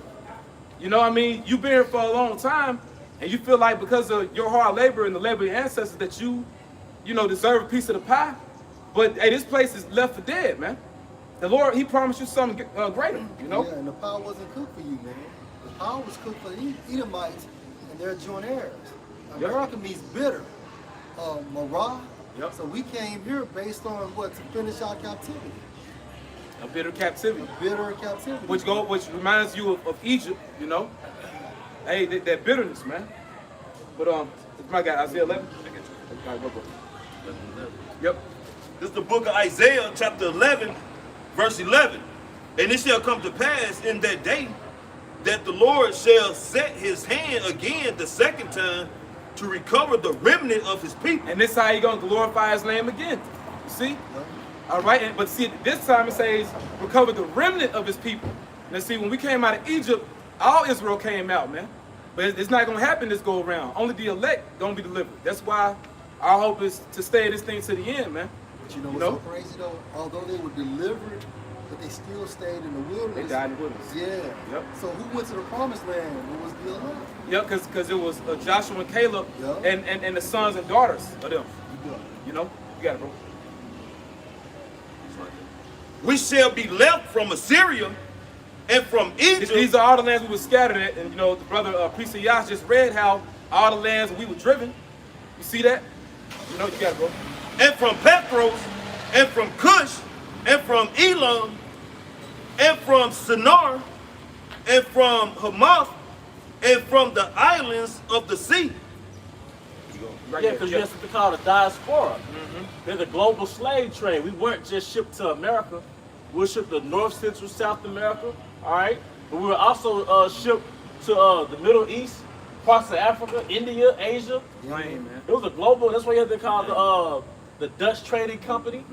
You know what I mean? You've been here for a long time, and you feel like because of your hard labor and the labor of your ancestors that you know, deserve a piece of the pie. But hey, this place is left for dead, man. The Lord, He promised you something greater, you know? Yeah, and the pie wasn't cooked for you, man. The pie was cooked for the Edomites and their joint heirs. America means bitter. Marah. Yep. So we came here based on what? To finish our captivity. A bitter captivity. A bitter captivity. Which reminds you of Egypt, you know? Hey, that bitterness, man. But my guy, Isaiah 11. All right, go. Yep. This is the book of Isaiah, chapter 11, verse 11. And it shall come to pass in that day that the Lord shall set his hand again the second time to recover the remnant of his people. And this is how He gonna glorify His name again. You see? All right, but see, this time it says recover the remnant of His people. Now see, when we came out of Egypt, all Israel came out, man. But it's not gonna happen this go around. Only the elect gonna be delivered. That's why our hope is to stay this thing to the end, man. But you know what's so crazy though? Although they were delivered, but they still stayed in the wilderness. They died in the wilderness. Yeah. Yep. So who went to the promised land? It was the elect. Yep, because it was Joshua and Caleb Yep. and the sons and daughters of them. You got it. You know? You got it, bro. We shall be left from Assyria and from Egypt. These are all the lands we were scattered at. And, you know, the brother Priest of Yash just read how all the lands we were driven. You see that? You know, you got it, bro. And from Petros, and from Cush, and from Elam, and from Shinar, and from Hamath, and from the islands of the sea. Right Yeah, there. because you have something called a diaspora. There's a global slave trade. We weren't just shipped to America. We were shipped to North, Central, South America, all right? But we were also shipped to the Middle East, parts of Africa, India, Asia. Lame, man. It was a global, that's why you have to call the Dutch Trading Company.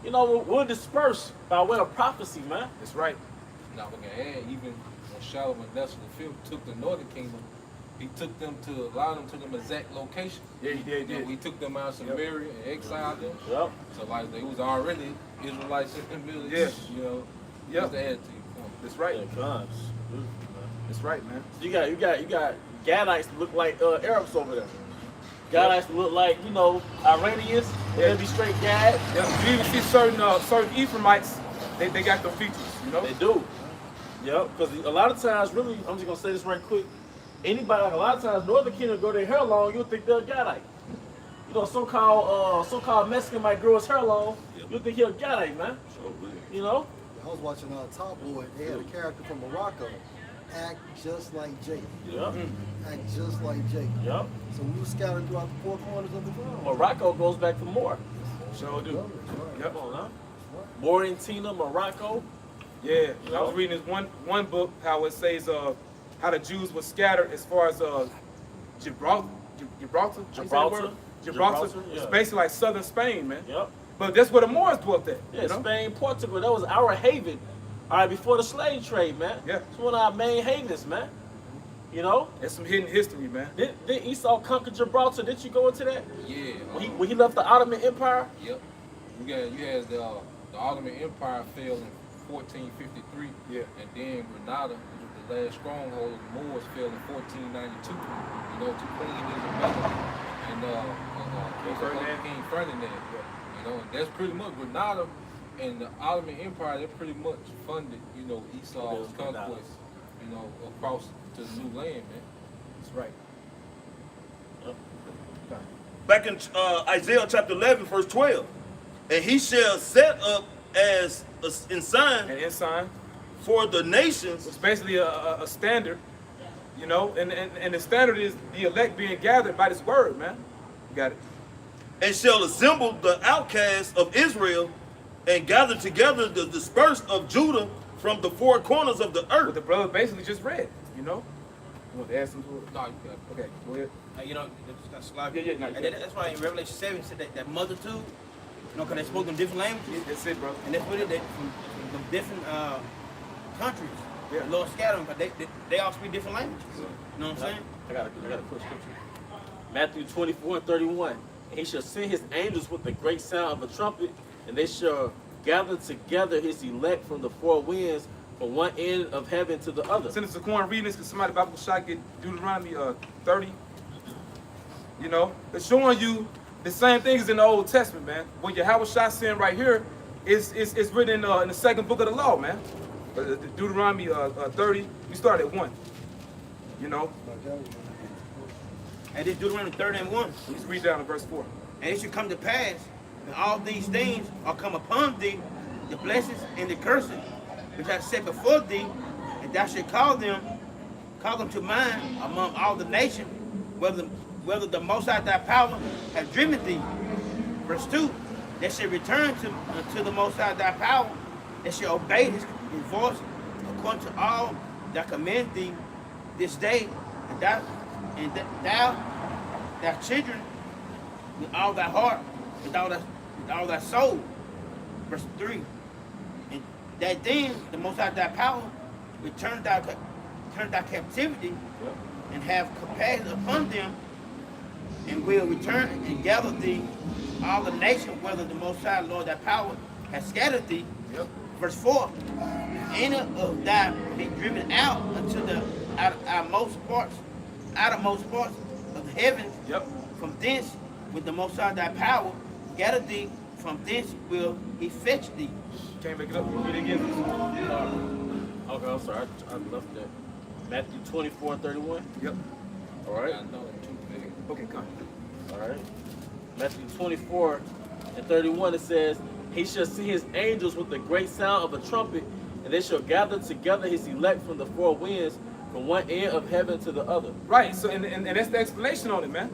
You know, we're dispersed by way of prophecy, man. That's right. Now we can add, even when Solomon V took the northern kingdom, he took them to, a lot of them to them exact location. Yeah, he did. You know, we took them out of Samaria and exiled them. Yep. So like they was already Israelites in the Middle Yeah. East, you know. Yep. Just to add to your point. That's right. Yeah, guns. That's right, man. You got Gadites that look like Arabs over there. Gadites that look like, you know, Iranians. They'll be straight Gad. Yeah, you even see certain Ephraimites, they got the features, you know? They do. Yep, because a lot of times, really, I'm just gonna say this right quick. Anybody, like a lot of times, Northern Kingdom grow their hair long, you'll think they're a Gadite. You know, so-called Mexican might grow his hair long, you'll think he's a Gadite, man. You know? I was watching Top Boy. They had a character from Morocco. Act just like Jake. Yep. Act just like Jake. Yep. So we were scattered throughout the four corners of the world. Morocco goes back to more. Sure do. Yep. Come on, huh? Mauritania, Morocco. Yeah, I was reading this one book, how it says how the Jews were scattered as far as Gibraltar. Gibraltar, It's yeah. basically like southern Spain, man. Yep. But that's where the Moors dwelt at. Yeah, you know? Spain, Portugal, that was our haven. All right, before the slave trade, man. Yeah. It's one of our main havens, man. You know? That's some hidden history, man. Did Esau conquer Gibraltar? Did you go into that? Yeah. When he left the Ottoman Empire? Yep. You had the Ottoman Empire fell in 1453. Yeah. And then Granada, which was the last stronghold of the Moors, fell in 1492. You know, to Queen Isabella and King Ferdinand. You know, and that's pretty much Granada and the Ottoman Empire. They pretty much funded, you know, Esau's conquest, you know, across to the new land, man. That's right. Back in Isaiah chapter 11, verse 12. And he shall set up as an ensign And ensign for the nations. was basically a standard, you know, and the standard is the elect being gathered by this word, man. You got it. And shall assemble the outcasts of Israel and gather together the dispersed of Judah from the four corners of the What earth. the brother basically just read, you know. You want to add something to it? No, you got it. Okay, go ahead. You know, it's got Slavic. Yeah, yeah, And that's why in Revelation 7 it said that multitude, you know, because they spoke in different languages. That's it, bro. And that's what it is from different countries. Yeah. The Lord scattered them, but they all speak different languages. You know what I'm saying? I got a quick scripture. Matthew 24:31. And he shall send his angels with the great sound of a trumpet, and they shall gather together his elect from the four winds, from one end of heaven to the other. Send us a corn reading this because somebody Bible shot get Deuteronomy 30. You know, it's showing you the same things in the Old Testament, man. What Yahweh Shai saying right here is written in the second book of the law, man. Deuteronomy 30. We start at 1. You know. And it's Deuteronomy 30 and 1. Let's read down to verse 4. And it should come to pass, when all these things are come upon thee, the blessings and the curses, which I set before thee, and thou shalt call them to mind among all the nations, whether the Most High thy power have driven thee. Verse 2, they shall return to the Most High thy power, they shall obey his voice, according to all that command thee this day, and thou thy children, with all thy heart, with all thy soul. Verse 3. And that then the Most High thy power will turn thy captivity and have compassion upon them, and will return and gather thee all the nations, whether the Most High Lord thy power has scattered thee. Verse 4. Any of thy be driven out unto the outermost parts of the heavens. From thence, with the Most High thy power, gather thee. From thence will he fetch thee. Can't make it up. Read it again. Okay, I'm sorry. I left that. Matthew 24:31. Yep. All right. Okay, come. All right. Matthew 24:31. It says, he shall see his angels with the great sound of a trumpet, and they shall gather together his elect from the four winds, from one end of heaven to the other. Right. So, and that's the explanation on it, man.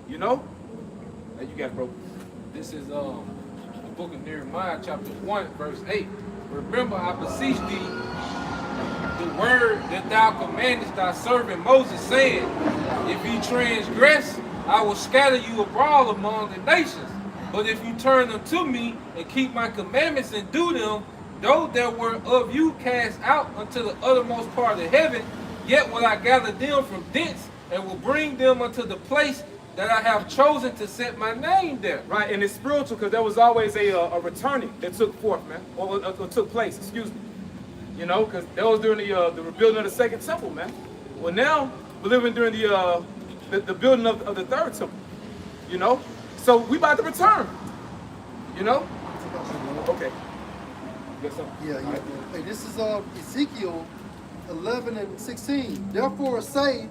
You know. Now you got it, bro. This is the book of Nehemiah, chapter 1, verse 8. Remember, I beseech thee, the word that thou commandest thy servant Moses, saying, if ye transgress, I will scatter you abroad among the nations. But if you turn unto me and keep my commandments and do them, though there were of you cast out unto the uttermost part of heaven, yet will I gather them from thence and will bring them unto the place that I have chosen to set my name there. Right, and it's spiritual because there was always a returning that took forth, man, or took place, excuse me. You know, because that was during the rebuilding of the second temple, man. Well, now we're living during the building of the third temple. You know, so we about to return. You know. Okay. You got something? Yeah. Hey, this is Ezekiel 11:16. Therefore say,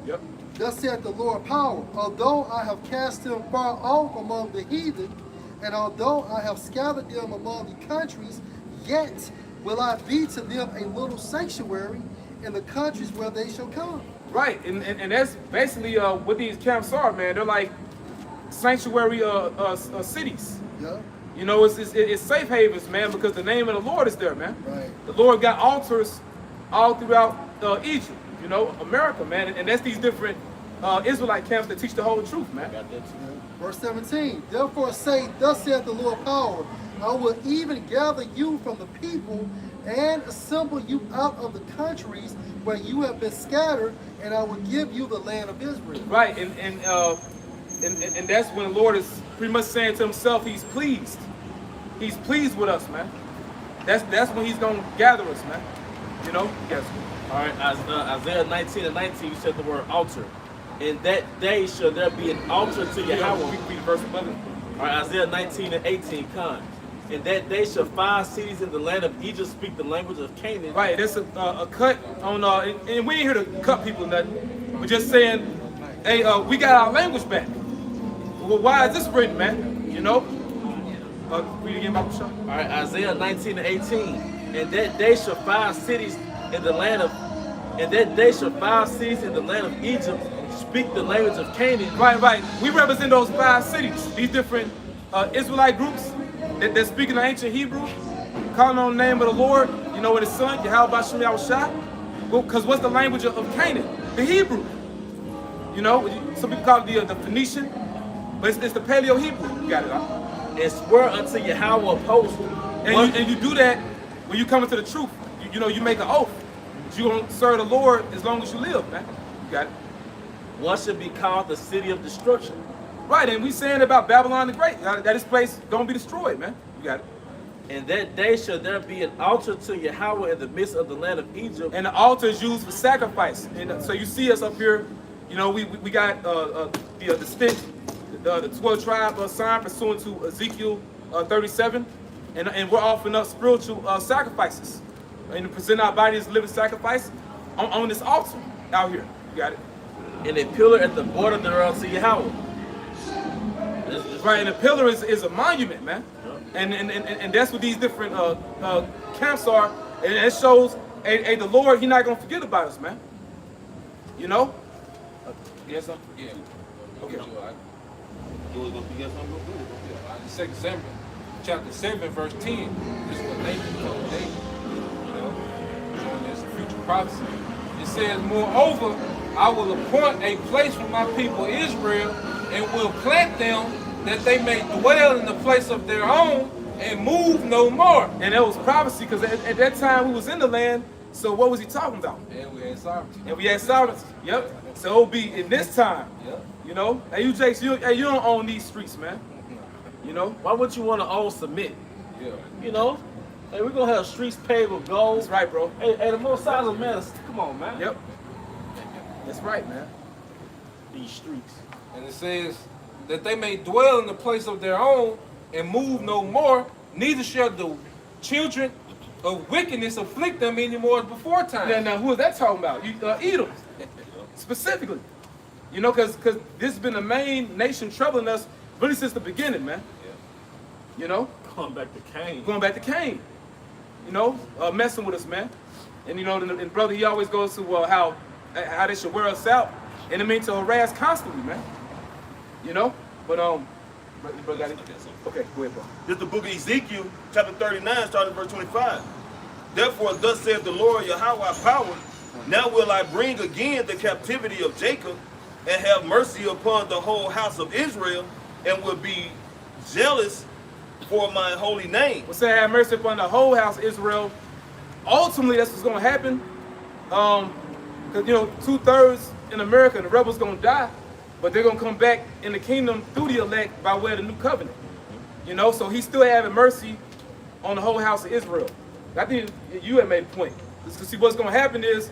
thus saith the Lord power, although I have cast them far off among the heathen, and although I have scattered them among the countries, yet will I be to them a little sanctuary in the countries where they shall come. Right, and that's basically what these camps are, man. They're like sanctuary cities. Yeah. You know, it's safe havens, man, because the name of the Lord is there, man. Right. The Lord got altars all throughout Egypt, you know, America, man, and that's these different Israelite camps that teach the whole truth, man. Got that too. Verse 17. Therefore say, thus saith the Lord power, I will even gather you from the people and assemble you out of the countries where you have been scattered, and I will give you the land of Israel. Right, and that's when the Lord is pretty much saying to himself, he's pleased. He's pleased with us, man. That's when he's gonna gather us, man. You know? Yes. All right, Isaiah 19:19, you said the word altar. In that day shall there be an altar to Yahweh. Read verse 11. All right, Isaiah 19:18, Con. In that day shall 5 cities in the land of Egypt speak the language of Canaan. Right, that's a cut on, and we ain't here to cut people nothing. We're just saying, hey, we got our language back. Well, why is this written, man? You know? Read again, Bible Shop. All right, Isaiah 19:18. In that day shall 5 cities in the land of Egypt speak the language of Canaan. Right. We represent those 5 cities. These different Israelite groups that speak in the ancient Hebrew, calling on the name of the Lord, you know, with his son, Yahweh Shem Yahushua. Well, because what's the language of Canaan? The Hebrew. You know, some people call it the Phoenician, but it's the Paleo Hebrew. You got it, huh? And swear unto Yahweh of hosts. And you do that when you come into the truth. You know, you make an oath. You're going to serve the Lord as long as you live, man. You got it. one should be called the city of destruction. Right, and we saying about Babylon the Great, that this place gonna be destroyed, man. You got it. And that day shall there be an altar to Yahweh in the midst of the land of Egypt. And the altar is used for sacrifice. And so you see us up here, you know, we got the distinct, the 12 tribe sign pursuant to Ezekiel 37, and we're offering up spiritual sacrifices, and to present our body as a living sacrifice on this altar out here. You got it. And a pillar at the border thereof to Yahweh. Right, and a pillar is a monument, man. And that's what these different camps are, and it shows, hey, the Lord, He not gonna forget about us, man. You know? You got something? Yeah. Okay. You know, You got something to do? yeah, 2 Samuel, chapter 7, verse 10. This is what Nathan told David. You know, showing there's a future prophecy. It says, moreover, I will appoint a place for my people Israel, and will plant them, that they may dwell in the place of their own and move no more. And that was prophecy, because at that time we was in the land. So what was he talking about? And we had sovereignty. And we had sovereignty. Yep. So it'll be in this time. Yep. You know. Hey, you Jakes, you don't own these streets, man. You know. Why would you want to own cement? Yeah. You know? Hey, we're gonna have streets paved with gold. That's right, bro. Hey, the most size of man, come on, man. Yep. That's right, man. These streets. And it says that they may dwell in the place of their own and move no more, neither shall the children of wickedness afflict them anymore as before time. Now who is that talking about? Edom, specifically. You know, because this has been the main nation troubling us really since the beginning, man. Yeah. You know, Going back to Cain. going back to Cain. You know, messing with us, man. And you know, and brother, he always goes to how they should wear us out, and it means to harass constantly, man. You know, but brother got it. Okay, go ahead, bro. This is the book of Ezekiel, chapter 39, starting verse 25. Therefore, thus saith the Lord Yahweh power, now will I bring again the captivity of Jacob, and have mercy upon the whole house of Israel, and will be jealous for my holy name. We'll say have mercy upon the whole house of Israel. Ultimately, that's what's going to happen. Because, you know, 2/3 in America, the rebels going to die, but they're going to come back in the kingdom through the elect by way of the new covenant. You know, so he's still having mercy on the whole house of Israel. I think you had made a point. Because see, what's going to happen is,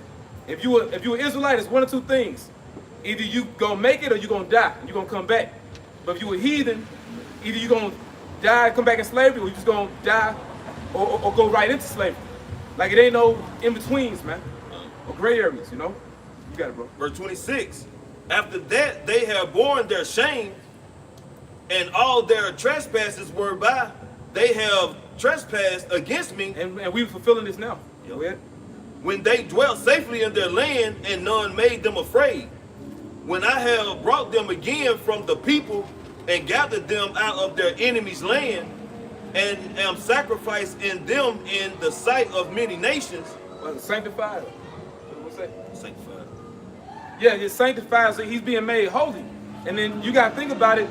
if you're an Israelite, it's one of two things. Either you going to make it or you're going to die. You're going to come back. But if you're a heathen, either you're going to die, come back in slavery, or you're just going to die or go right into slavery. Like, it ain't no in-betweens, man. Or gray areas, you know? You got it, bro. Verse 26. After that they have borne their shame, and all their trespasses whereby they have trespassed against me, And we fulfilling this now. Go ahead. when they dwelt safely in their land, and none made them afraid. When I have brought them again from the people, and gathered them out of their enemies' land, and am sacrificed in them in the sight of many nations. Sanctified. What's that? Sanctified. Yeah, it's sanctified, so he's being made holy. And then you got to think about it,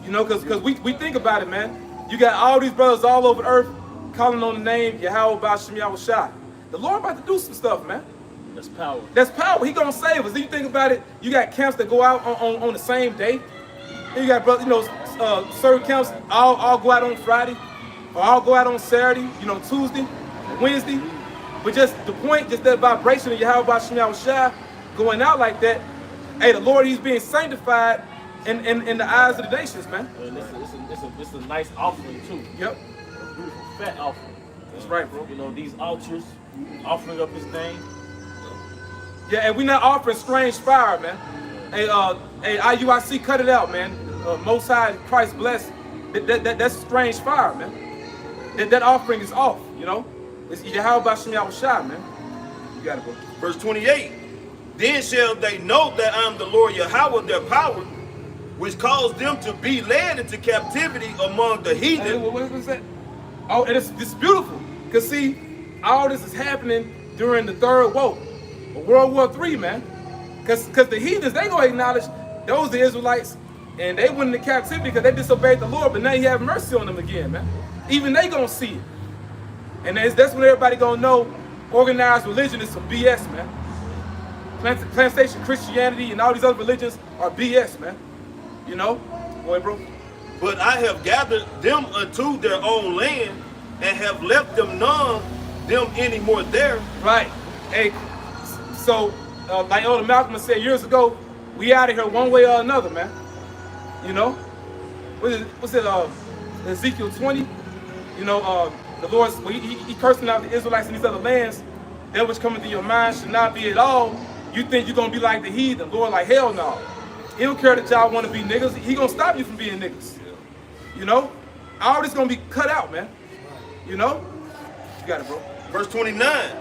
you know, because we think about it, man. You got all these brothers all over the earth calling on the name Yahweh Ba'Shem Yahushua. The Lord about to do some stuff, man. That's power. That's power. He gonna save us. Then you think about it, you got camps that go out on the same day. Then you got brothers, you know, certain camps all go out on Friday, or all go out on Saturday, you know, Tuesday, Wednesday. But just the point, just that vibration of Yahweh Ba'Shem Yahushua going out like that, hey, the Lord, he's being sanctified in the eyes of the nations, man. And it's a nice offering too. Yep. A beautiful fat offering. That's right, bro. You know, these altars, offering up his name. Yeah, and we not offering strange fire, man. Hey, IUIC, cut it out, man. Most High, Christ bless. That's strange fire, man. That offering is off, you know. It's Yahweh Ba'Shem Yahushua, man. You got it, bro. Verse 28. Then shall they know that I am the Lord Yahweh, their power, which caused them to be led into captivity among the Hey, heathen. what was that? Oh, and it's beautiful. Because, see, all this is happening during the third woe, World War III, man. Because the heathens, they going to acknowledge those the Israelites, and they went into captivity because they disobeyed the Lord, but now he have mercy on them again, man. Even they going to see it. And that's when everybody going to know organized religion is some BS, man. plantation Christianity and all these other religions are BS, man. You know? Go ahead, bro. But I have gathered them unto their own land, and have left them none them any more there. Right. Hey, so like Elder Malcolm said years ago, we out of here one way or another, man. You know? What's it, Ezekiel 20? You know, the Lord, he cursing out the Israelites in these other lands. That which cometh to your mind should not be at all. You think you're going to be like the heathen. Lord, like, hell no. He don't care that y'all want to be niggas. He going to stop you from being niggas. You know? All this going to be cut out, man. You know? You got it, bro. Verse 29.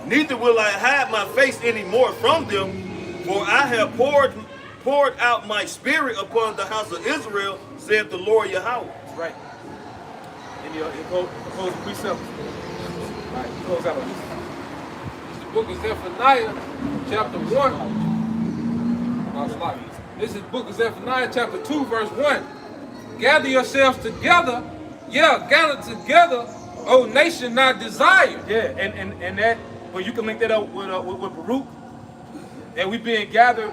Neither will I hide my face any more from them, for I have poured out my spirit upon the house of Israel, saith the Lord Yahweh. That's right. And you close the precept. All right, close out on this. It's the book of Zephaniah, chapter 1. This is the book of Zephaniah, chapter 2, verse 1. Gather yourselves together. Yeah, gather together, O nation not desired. Yeah, and that, well, you can link that up with Baruch. And we being gathered,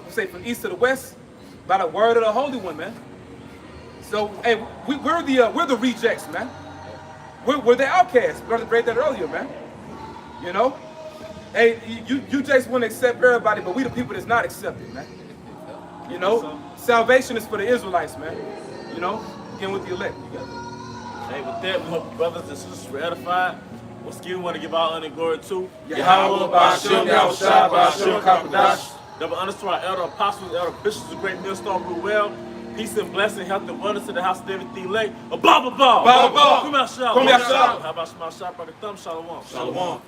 say, from east to the west by the word of the Holy One, man. So, hey, we're the rejects, man. We're the outcasts. Brother read that earlier, man. You know? Hey, you just want to accept everybody, but we the people that's not accepted, man. You know? Salvation is for the Israelites, man. You know? Again with the elect. You got it. Hey, with that, we hope you brothers and sisters were edified. Once again, we want to give all honor and glory to Yahweh, Ba'ashem, Yahushua, Ba'ashem, Kakadash. Double honors to our elder apostles, elder bishops, the great millstone rule well. Peace and blessing, health and wonders to the house of David the elect. Blah, blah, blah. Blah, blah. Come out, shalom. Come out, shalom. How about Shema Shabbat, Shalom. Shalom.